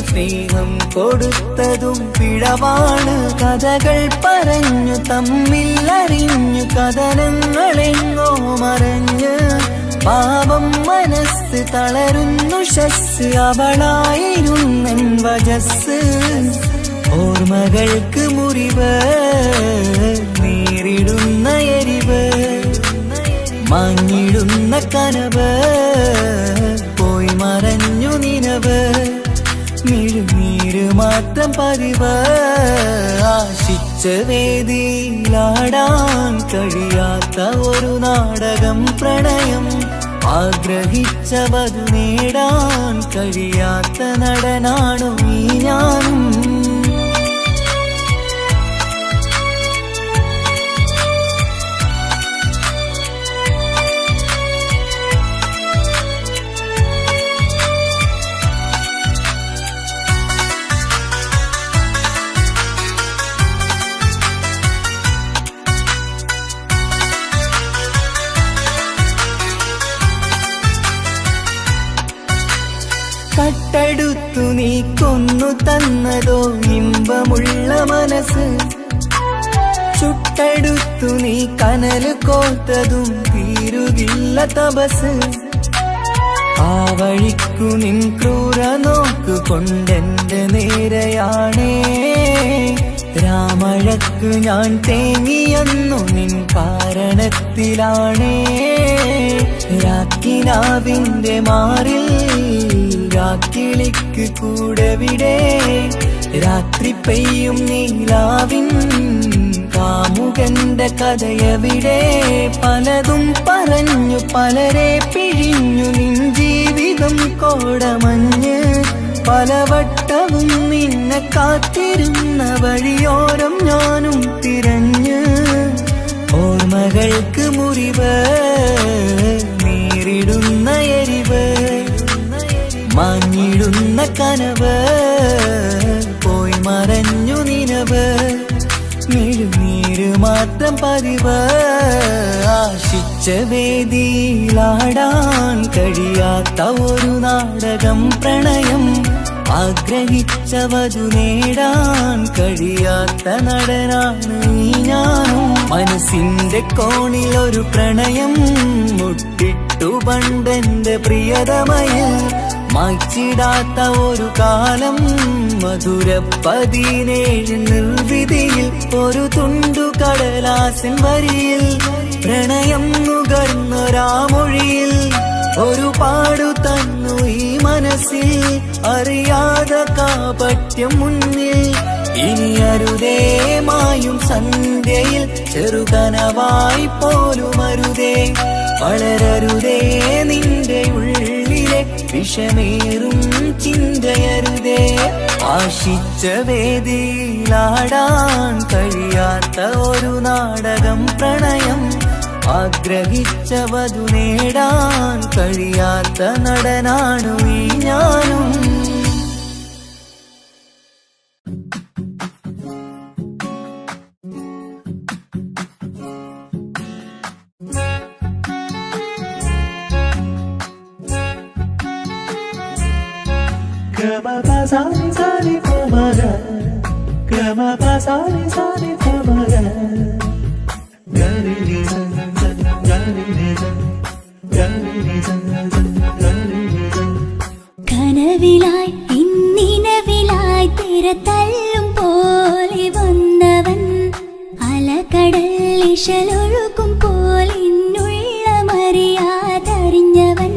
സ്നേഹം കൊടുത്തതും പിഴവാണ്. കഥകൾ പറഞ്ഞു തമ്മിൽ അറിഞ്ഞു കഥനങ്ങളെങ്ങോ മറഞ്ഞ്, പാപം മനസ്സ് തളരുന്നു ശസ്, അവളായിരുന്നെൻ വജസ്. ഓർമ്മകൾക്ക് മുറിവ് നേരിടുന്ന എരിവ്, മാഞ്ഞിടുന്ന കനവ് പോയി മറഞ്ഞു നിനവ്, മിഴുനീര് മാത്രം പതിവ്. ആശിച്ച വേദിയിലാടാൻ കഴിയാത്ത ഒരു നാടകം പ്രണയം, ആഗ്രഹിച്ചവതു നേടാൻ കഴിയാത്ത നടനാണു ഈ ഞാനും. കട്ടെടുത്തു നീ കൊന്നു തന്നതോ ഇമ്പമുള്ള മനസ്സ്, ചുട്ടെടുത്തു നീ കനല് കോർത്തതും തീരുകില്ല തപസ്. ആ വഴിക്കു നിൻ ക്രൂര നോക്കു കൊണ്ടെന്റെ നേരെയാണേ, രാമഴക്ക് ഞാൻ തേങ്ങിയെന്നു നിൻ കാരണത്തിലാണേ. രാക്കിനാവിന്റെ മാറിൽ രാക്കിളിക്ക് കൂടെവിടെ, രാത്രി പെയ്യും നീലാവിൻ കാമുകന്റെ കഥയവിടെ. പലതും പറഞ്ഞു പലരെ പിഴിഞ്ഞു നിൻ ജീവിതം കോടമഞ്ഞ്, പലവട്ടവും നിന്നെ കാത്തിരുന്ന വഴിയോരം ഞാനും തിരഞ്ഞ്. ഓർമ്മകൾക്ക് മുറിവ് നേരിടുന്ന എരിവ്, മാഞ്ഞിടുന്ന കനവ് പോയി മറഞ്ഞു നിനവ്, മിഴുനീര് മാത്രം പതിവ്. ആശിച്ച വേദിയിലാടാൻ കഴിയാത്ത ഒരു നാടകം പ്രണയം, ആഗ്രഹിച്ചവതു നേടാൻ കഴിയാത്ത നടനാണ് ഈ ഞാനും. മനസ്സിന്റെ കോണിലൊരു പ്രണയം മുട്ടിട്ടു പണ്ടെന്റെ പ്രിയതമയിൽ, മായ്ച്ചിടാത്ത ഒരു കാലം മധുര 17 നിർവിധിയിൽ ഒരു തുണ്ടു കടലാസിൻ വരിയിൽ പ്രണയം നുകർന്നൊരാമൊഴിയിൽ ഒരു പാടു തന്നു ഈ മനസ്സിൽ അറിയാതെ കാപട്യം മുന്നിൽ ഇനി അരുതേ മായും സന്ധ്യയിൽ ചെറുകനവായി പോലും അരുതേ വളരരുതേ നിന്റെ ഉള്ളിലെ വിഷമേറും ചിന്തയരുതേ ആശിച്ച വേദിയിലാടാൻ കഴിയാത്ത ഒരു നാടകം പ്രണയം ആഗ്രഹിച്ചവതു നേടാൻ കഴിയാത്ത നടനാണു ഈ ഞാനും കനവിലായി ഇന്നിനവിലായി തിരതല്ലും പോലെ വന്നവൻ അലകടൽ ഇശലൊഴുകും പോലെ ഇന്നുള്ളമറിയാതറിഞ്ഞവൻ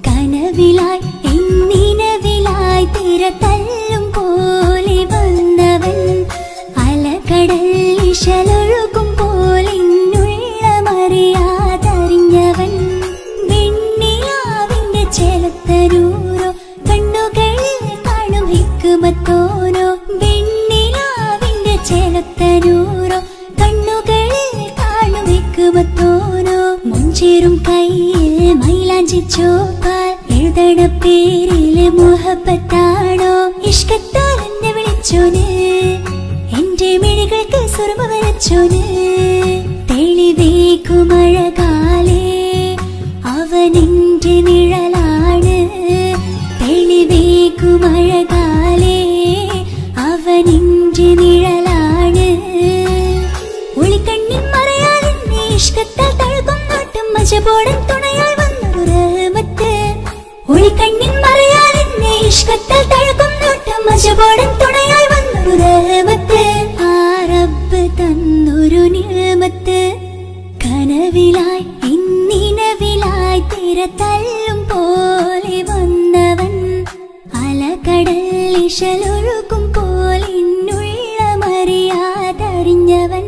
കനവിലായി ഇന്നിനവിലായി തിരതല്ലും പോലെ വന്നവൻ അലകടൽ ഇശലൊഴുകും പോലെ ഇന്നുള്ളമറിയാതറിഞ്ഞവൻ വെണ്ണിലാവിന്റെ ചെലത്തരൂരോ കണ്ണുകളിൽ കാണും ഹിക്കുമത്തോനോ വെണ്ണിലാവിന്റെ ചെലത്തരൂരോ കണ്ണുകളിൽ കാണും ഹിക്കുമത്തോനോ മുഞ്ചേറും കയ്യിൽ മൈലാഞ്ചി ചോപ്പാൽ എഴുതണ പേരില് മുഹബത്താണോ ഇഷ്കത്താൽ എന്നെ വിളിച്ചോന് എന്റെ മിഴികൾക്ക് സുറുമ വരച്ചോന് തെളിവേക്കുമഴകാലേ അവനെന്റെ നിഴലാണ് തെളിവേക്കുമഴകാലേ അവനെന്റെ നിഴലാണ് ഒളിക്കണ്ണിൻ മറയാലെന്നെ ഇഷ്കത്താൽ തഴുകും നോട്ടും മജബോടൻ തുണയായി വന്നൊരു റഹ്മത്ത് ഒളിക്കണ്ണിൻ മറയാലെന്നെ ഇഷ്കത്താൽ തഴുകും നോട്ടും മജബോടൻ തുണയായി വന്നൊരു റഹ്മത്ത് ആ റബ്ബ് തന്നൊരു നിഅമത്ത് കനവിലായി ഇന്നിനവിലായി തിരതല്ലും പോലെ വന്നവൻ അലകടൽ ഇശലൊഴുകും പോലെ ഇന്നുള്ളമറിയാതറിഞ്ഞവൻ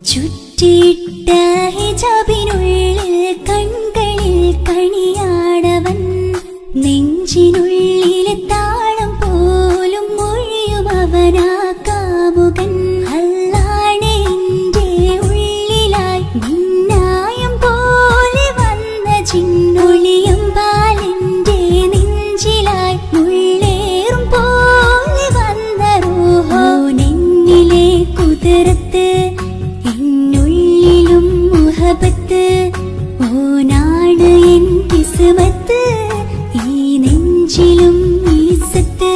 ചുറ്റിയിട്ട ഹിജാബിനുള്ളിൽ കൺകളിൽ കണിയാടവൻ നെഞ്ചിനുള്ളിലെ താളം പോലും മൊഴിയും അവനാ കാമുകൻ അല്ലാണെ എന്റെ ഉള്ളിലായി മിന്നായം പോലെ വന്ന ചിന്നൊളിയും പാലിന്റെ നെഞ്ചിലായി മുള്ളേറും പോലെ വന്ന റൂഹോ നെന്നിലെ കുതിരത്ത് എന്നുള്ളിലും മുഹബത്ത് ഓനാണ് എൻ കിസ്മത്ത് ഈ നെഞ്ചിലും ഈസത്ത്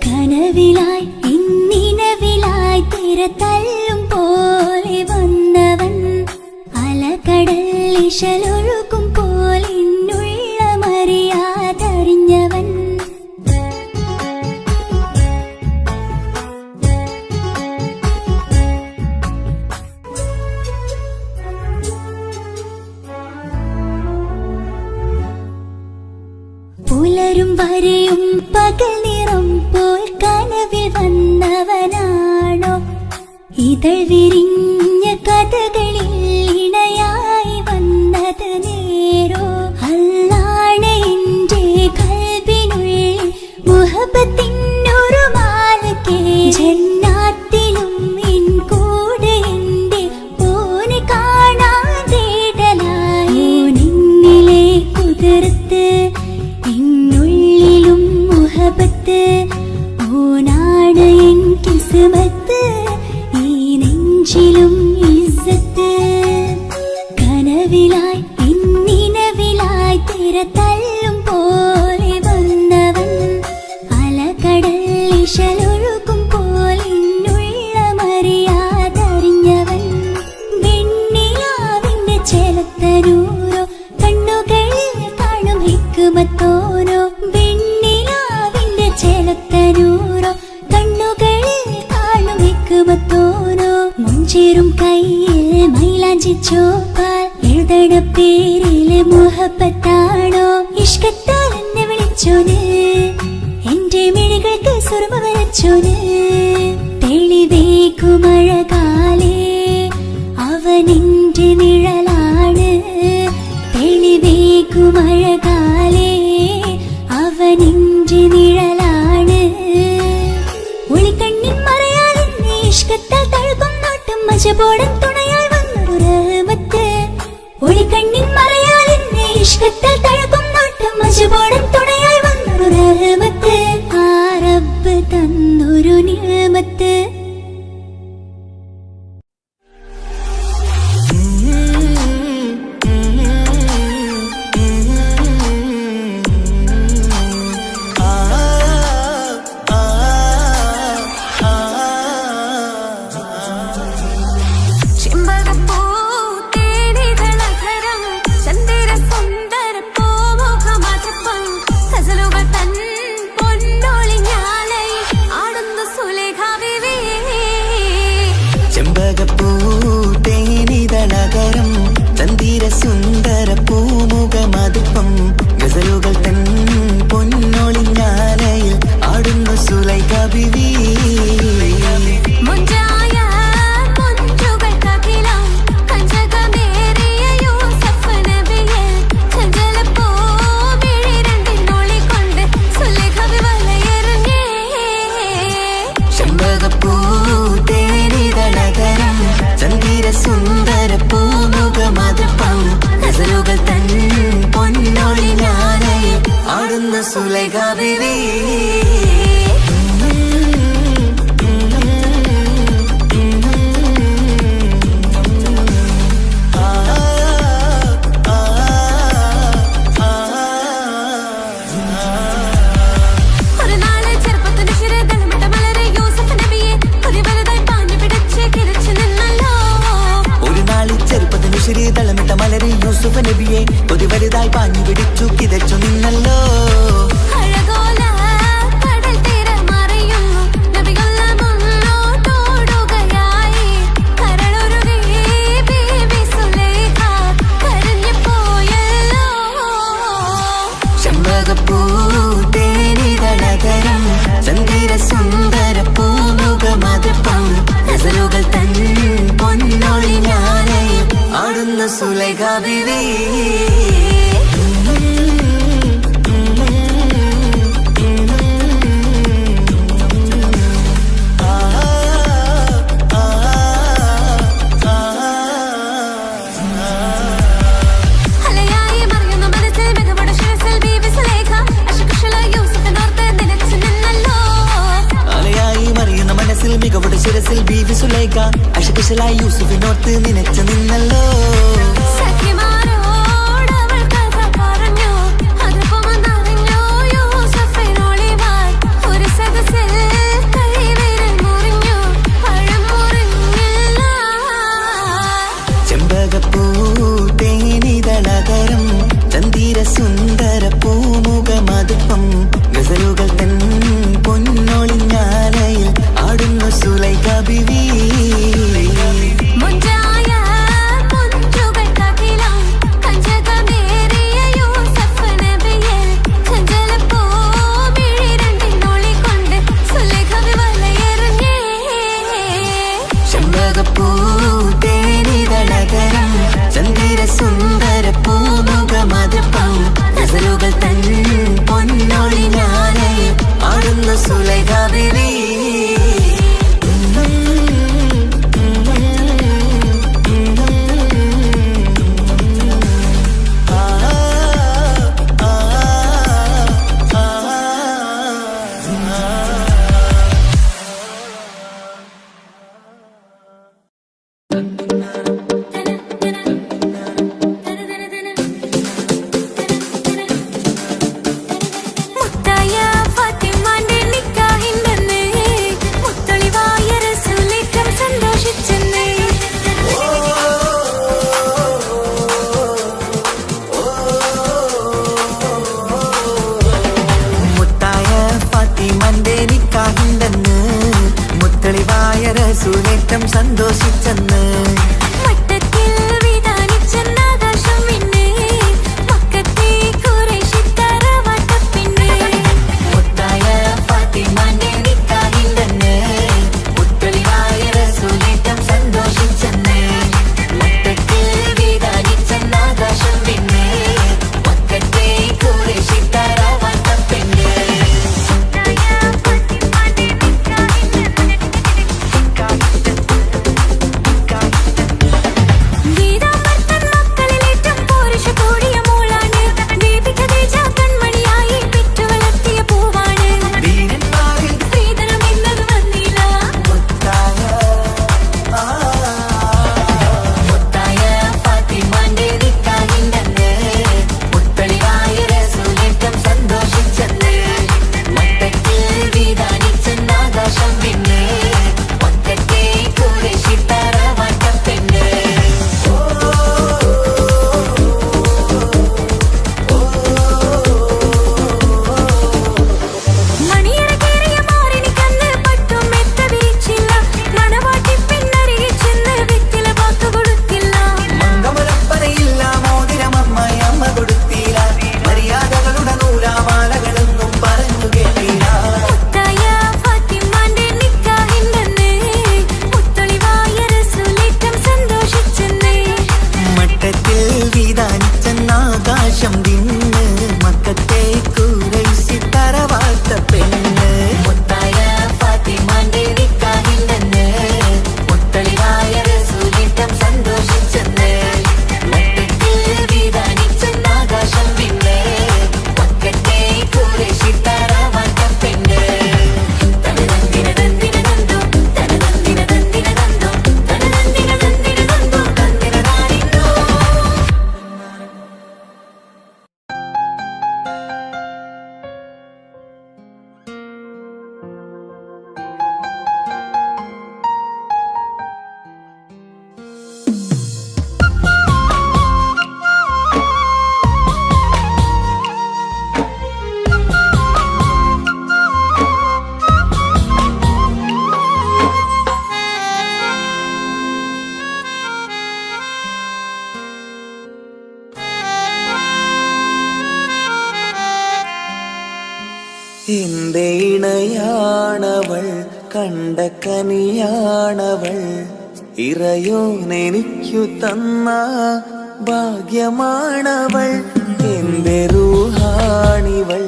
കനവിലായി ഇന്നിനവിലായി തിരതല്ലും പോലെ വന്നവൻ അലകടൽ ഇശലൊഴുകും പോലെ ഇന്നുള്ളമറിയാതറിഞ്ഞവൻ പുലരും വരെയും പകൽ നിറം പോൽ കനവിൽ വന്നവനാണോ ഇതൾ വിരിഞ്ഞ കഥകളിൽ ഇണയായി വന്നത് നേരോ അല്ലാണെ എന്റെ കൽബിനുള്ളിൽ മുഹബത്തിനൊരു മാലക്കേ ജന്നാത്തിലും എൻ കൂടെ എന്റെ ഓനെ കാണാൻ തേടലായി നിന്നിലെ കുതിർത്ത് എന്നുള്ളിലും മുഹബത്ത് ഓനാ എന്നിലായി ഇന്നിനവിലായി തിരതല്ലും പോലെ വന്നവൻ അലകടൽ ഇശലൊഴുകും പോലിന്നുള്ള മറിയാതറിഞ്ഞവൻ വെണ്ണിലാവിന്റെ ചേലത്തനൂരോ കണ്ണുകളിൽ കാണും ഹിക്കുമത്തോരോ വെണ്ണിലാവിന്റെ ചേലത്തനൂരോ കണ്ണുകളിൽ കാണും ഹിക്കുമത്തോരോ മുഞ്ചേറും കയ്യിൽ മൈലാഞ്ചി ചോപ്പാൽ എഴുതണ പേരില് മുഹബത്താണോ ഇഷ്കത്താൽ എന്നെ വിളിച്ചോന് എന്റെ മിഴികൾക്ക് സുറുമ വരച്ചോന് തെളിവേക്കുമഴകാലേ അവനെന്റെ നിഴലാണ് തെളിവേക്കുമഴകാലേ അവനെന്റെ നിഴലാണ് ഒളിക്കണ്ണിൻ മറയാൽ എന്നെ ഇഷ്കത്താൽ തഴുകും നോട്ടും മജബോടൻ തുണയായി വന്നൊരു റഹ്മത്ത് ഒളിക്കണ്ണിൻ മറയാൽ എന്നെ ഇഷ്കത്താൽ തഴുകും നോട്ടും മജബോടൻ തുണയായി വന്നൊരു റഹ്മത്ത് ആ റബ്ബ് തന്നൊരു നിഅമത്ത് ചെമ്പകപ്പൂതേനിതളകരം ചന്ദിര സുന്ദര പൂമുഖമതുപ്പം ഗസലുകൾ തൻ പൊന്നൊളിഞ്ഞാലയിൽ ആടുന്നു സുലൈഖ ബിവി സുന്ദര പൂമുഖമതുപ്പം ഗസലുകൾ തൻ പൊന്നൊളിഞ്ഞാലയിൽ ആടുന്ന സുലൈഖ ബിവി തളമിട്ട മലരി യൂസുഫ് നബിയെ കൊതി വലുതായി പാഞ്ഞു പിടിച്ചു കിതച്ചു നിന്നല്ലോ ചെമ്പകപ്പൂതേനിതളകരം ചന്ദിര സുന്ദര പൂമുഖമതുപ്പം ഗസലുകൾ തൻ പൊന്നൊളിഞ്ഞാലയിൽ ആടുന്ന സുലൈഖ ബിവി മികവുടെ ശിരസിൽ ബീവി സുലൈഖ അശകുശലായി യൂസുഫിനോർത്ത് നിനച്ചു നിന്നല്ലോ ചെമ്പകപ്പൂതേനിതളകരം ചന്ദിര സുന്ദര പൂമുഖമതുപ്പം ഗസലുകൾ തൻ പൊന്നൊളിഞ്ഞാലയിൽ ആടുന്നു സുലൈഖ ബിവി റസൂലേറ്റം സന്തോഷിച്ചെന്ന് എന്റെ ഇണയാണവൾ കണ്ട കനിയാണവൾ ഇറയോനെനിക്കു തന്ന ഭാഗ്യമാണവൾ എന്റെ റൂഹാണിവൾ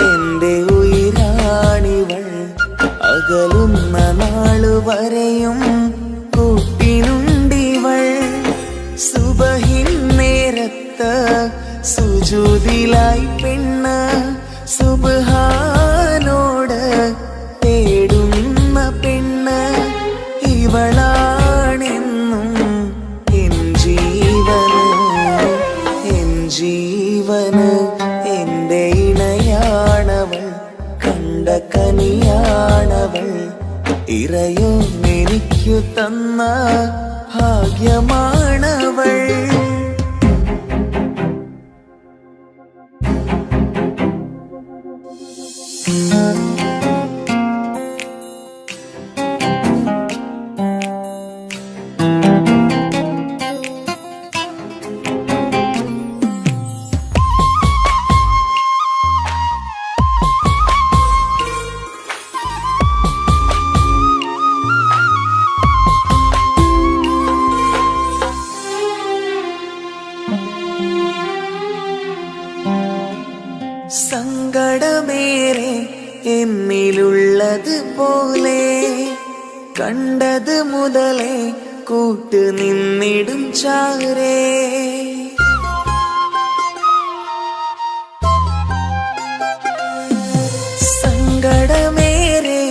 എന്റെ ഉയിരാണിവൾ അകലുന്ന നാളുവരെയും കൂട്ടിനുണ്ടിവൾ സുബഹിൻ നേരത്ത് സുജൂദിലായി പെണ്ണ് സുബ്ഹാനോട് തേടുന്ന പെണ്ണ് ഇവളാണെന്നും എൻ ജീവന് എന്റെ ഇണയാണവൾ കണ്ട കനിയാണവൾ ഇറയോനെനിക്കു തന്ന ഭാഗ്യമാണവൾ. സങ്കടമേറെ എന്നിലുള്ളത് പോലെ കണ്ടത് മുതലേ കൂട്ട് നിന്നിടും ചാരേ സങ്കടമേറെ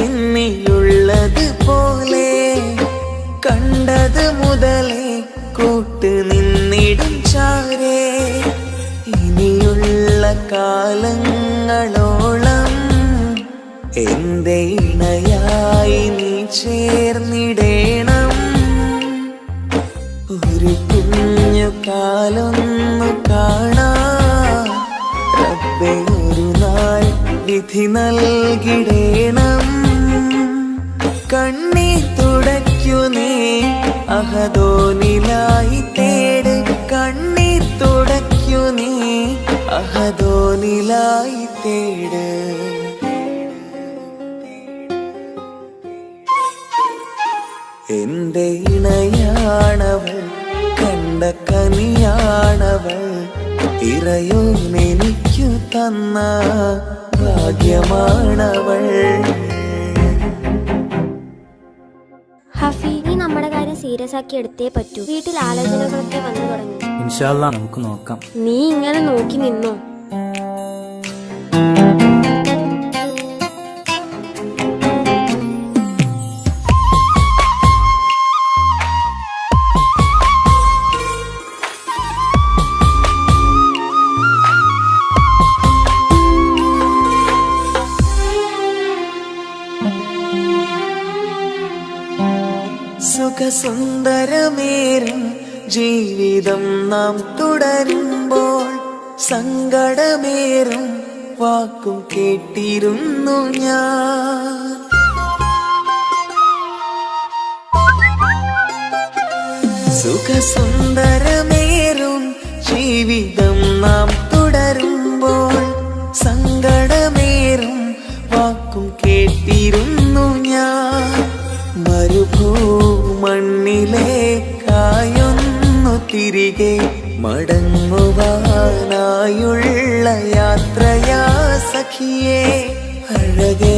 എന്നിലുള്ളത് പോലെ കണ്ടത് മുതലേ കൂട്ട് നിന്നിടും ചാരേ ഇനിയുള്ള കാലങ്ങളോളം എന്റെ ഇണയായി നീ ചേർന്നിടേണം. ഒരു കുഞ്ഞു കാലൊന്നു കാണാൻ റബ്ബേ ഒരു നാൾ വിധി നൽകിടേണം. കണ്ണീർ തുടയ്ക്കും അഹദോനിലായി തേട് കണ്ണീർ തുടയ്ക്കു നീ അഹദോനിലായി തേട്. എന്റെ ഇണയാണവൾ കണ്ട കനിയാണവൾ ഇറയോനെനിക്കു തന്ന ഭാഗ്യമാണവൾ. ഹഫി, നീ നമ്മുടെ കാര്യം സീരിയസ് ആക്കി എടുത്തേ പറ്റൂ. വീട്ടിൽ ആലോചനകളൊക്കെ വന്നു തുടങ്ങി. ഇൻഷാ അല്ലാഹ് നമുക്ക് നോക്കാം. നീ ഇങ്ങനെ നോക്കി നിന്നോ? സുഖസുന്ദരമേറും ജീവിതം നാം തുടരുമ്പോൾ സങ്കടമേറും വാക്കും കേട്ടിരുന്നു ഞാൻ. സുഖസുന്ദരമേറും ജീവിതം നാം തുടരുമ്പോൾ സങ്കടമേറും വാക്കും കേട്ടിരുന്നു ഞാൻ. മരുഭൂമണ്ണിലേക്കായൊന്നു തിരികെ മടങ്ങുവാനായുള്ള യാത്രയാ സഖിയേ. അഴകേ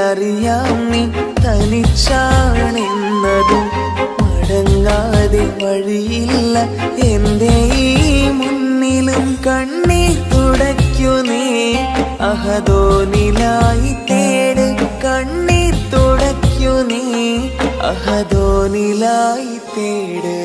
അറിയാം നീ തനിച്ചാണെന്നതും മടങ്ങാതെ വഴിയില്ല എന്റെ ഈ മുന്നിലും. കണ്ണീർ തുടയ്ക്കു നീ അഹദോനിലായി തേട് കണ്ണീർ തുടയ്ക്കു നീ അഹദോനിലായി തേട്.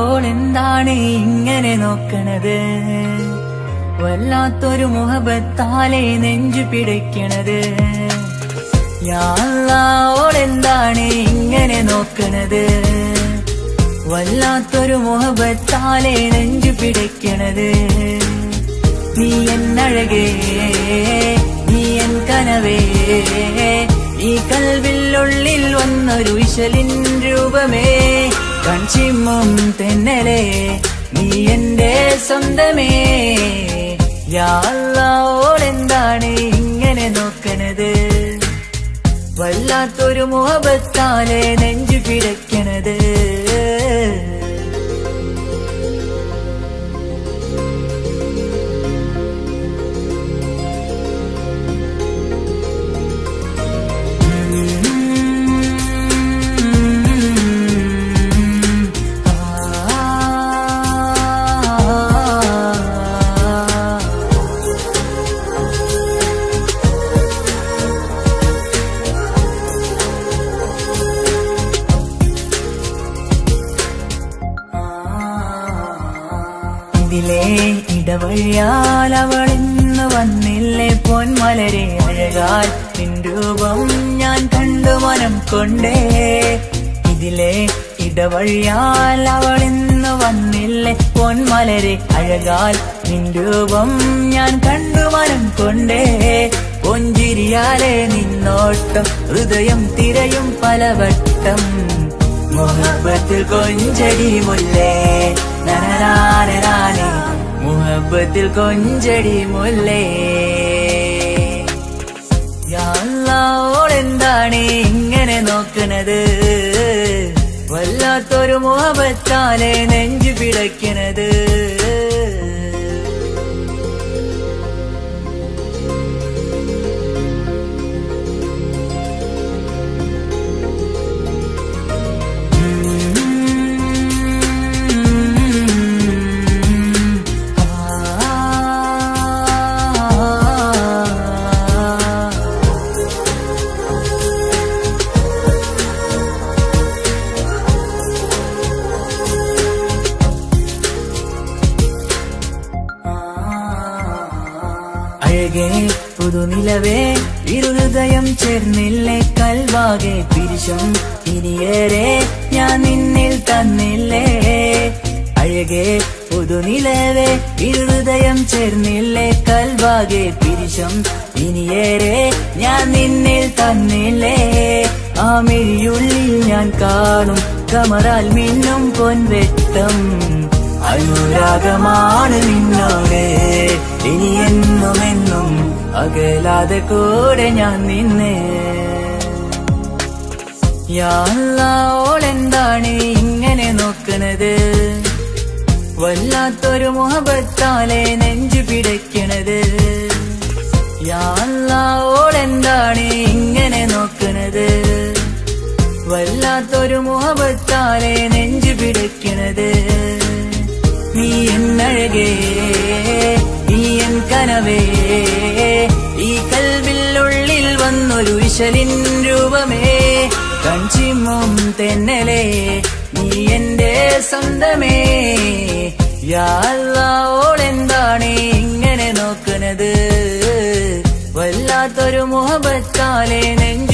ഓളെന്താണ് ഇങ്ങനെ നോക്കണത്? വല്ലാത്തൊരു മുഹബത്താലെ നെഞ്ചു പിടിക്കണത്. ഓളെന്താണ് ഇങ്ങനെ നോക്കണത്? വല്ലാത്തൊരു മുഹബത്താലെ നെഞ്ചു പിടിക്കണത്. നീ എന്നഴകേ നീ എൻ കനവേ ഈ കൽവില്ലുള്ളിൽ വന്നൊരു വിശലിൻ രൂപമേ. കൺചിമ്മും തെന്നലേ നീ എന്റെ സ്വന്തമേ. യാ അല്ലാഹ് ഓളെന്താണ് ഇങ്ങനെ നോക്കണത്? വല്ലാത്തൊരു മുഹബത്താലെ നെഞ്ചു പിടയ്ക്കണത്. ഇതിലെ ഇടവഴിയാൽ അവളിന്ന് വന്നില്ലേ പൊന്മലരെ അഴകാൽ നിൻ രൂപം ഞാൻ കണ്ടു മനം കൊണ്ടേ. ഇതിലെ ഇടവഴിയാൽ അവളിന്ന് വന്നില്ലേ പൊന്മലരെ അഴകാൽ നിൻ രൂപം ഞാൻ കണ്ടു മനം കൊണ്ടേ. പൊഞ്ചിരിയാലെ നിന്നോട്ടം ഹൃദയം തിരയും പലവട്ടം. മുഹബത്തിൽ കൊഞ്ചടി മുല്ലേ നനനാനേ മുഹബത്തിൽ കൊഞ്ചടി മുല്ലേ. യാ അല്ലാഹ് ഓളെന്താണ് ഇങ്ങനെ നോക്കണത്? വല്ലാത്തൊരു മുഹബത്താലെ നെഞ്ചു പിടയ്ക്കണത്. അഴകേ പുതുനിലവേ ഇരുഹൃദയം ചേർന്നില്ലേ കൽവാകെ പിരിശം ഇനിയേറെ ഞാൻ നിന്നിൽ തന്നില്ലേ അഴകേ പുതുനിലവേ ഇരുഹൃദയം ചേർന്നില്ലേ കൽവാകെ പിരിശം ഇനിയേറെ ഞാൻ നിന്നിൽ തന്നില്ലേ ആ മിഴിയുള്ളിൽ ഞാൻ കാണും കമറാൽ മിന്നും പൊൻവെട്ടം അനുരാഗമാണ് നിന്നോട് ഇനി എന്നുമെന്നും അകലാതെ കൂടെ ഞാൻ നിന്നെ യാ അല്ലാഹ് ഓളെന്താണ് ഇങ്ങനെ നോക്കണത് വല്ലാത്തൊരു മുഹബത്താലെ നെഞ്ചു പിടയ്ക്കണത് യാ അല്ലാഹ് ഓളെന്താണ് ഇങ്ങനെ നോക്കണത് വല്ലാത്തൊരു മുഹബത്താലെ നെഞ്ചു പിടയ്ക്കണത് നീ എന്നഴകേ നീ എൻ കനവേ ഈ കൽവിനുള്ളിൽ വന്നൊരു വിശലിൻ രൂപമേ കൺചിമ്മും തെന്നലേ നീ എന്റെ സ്വന്തമേ യാ അല്ലാഹ് ഓളെന്താണ് ഇങ്ങനെ നോക്കണത് വല്ലാത്തൊരു മുഹബത്താലെ നെഞ്ചു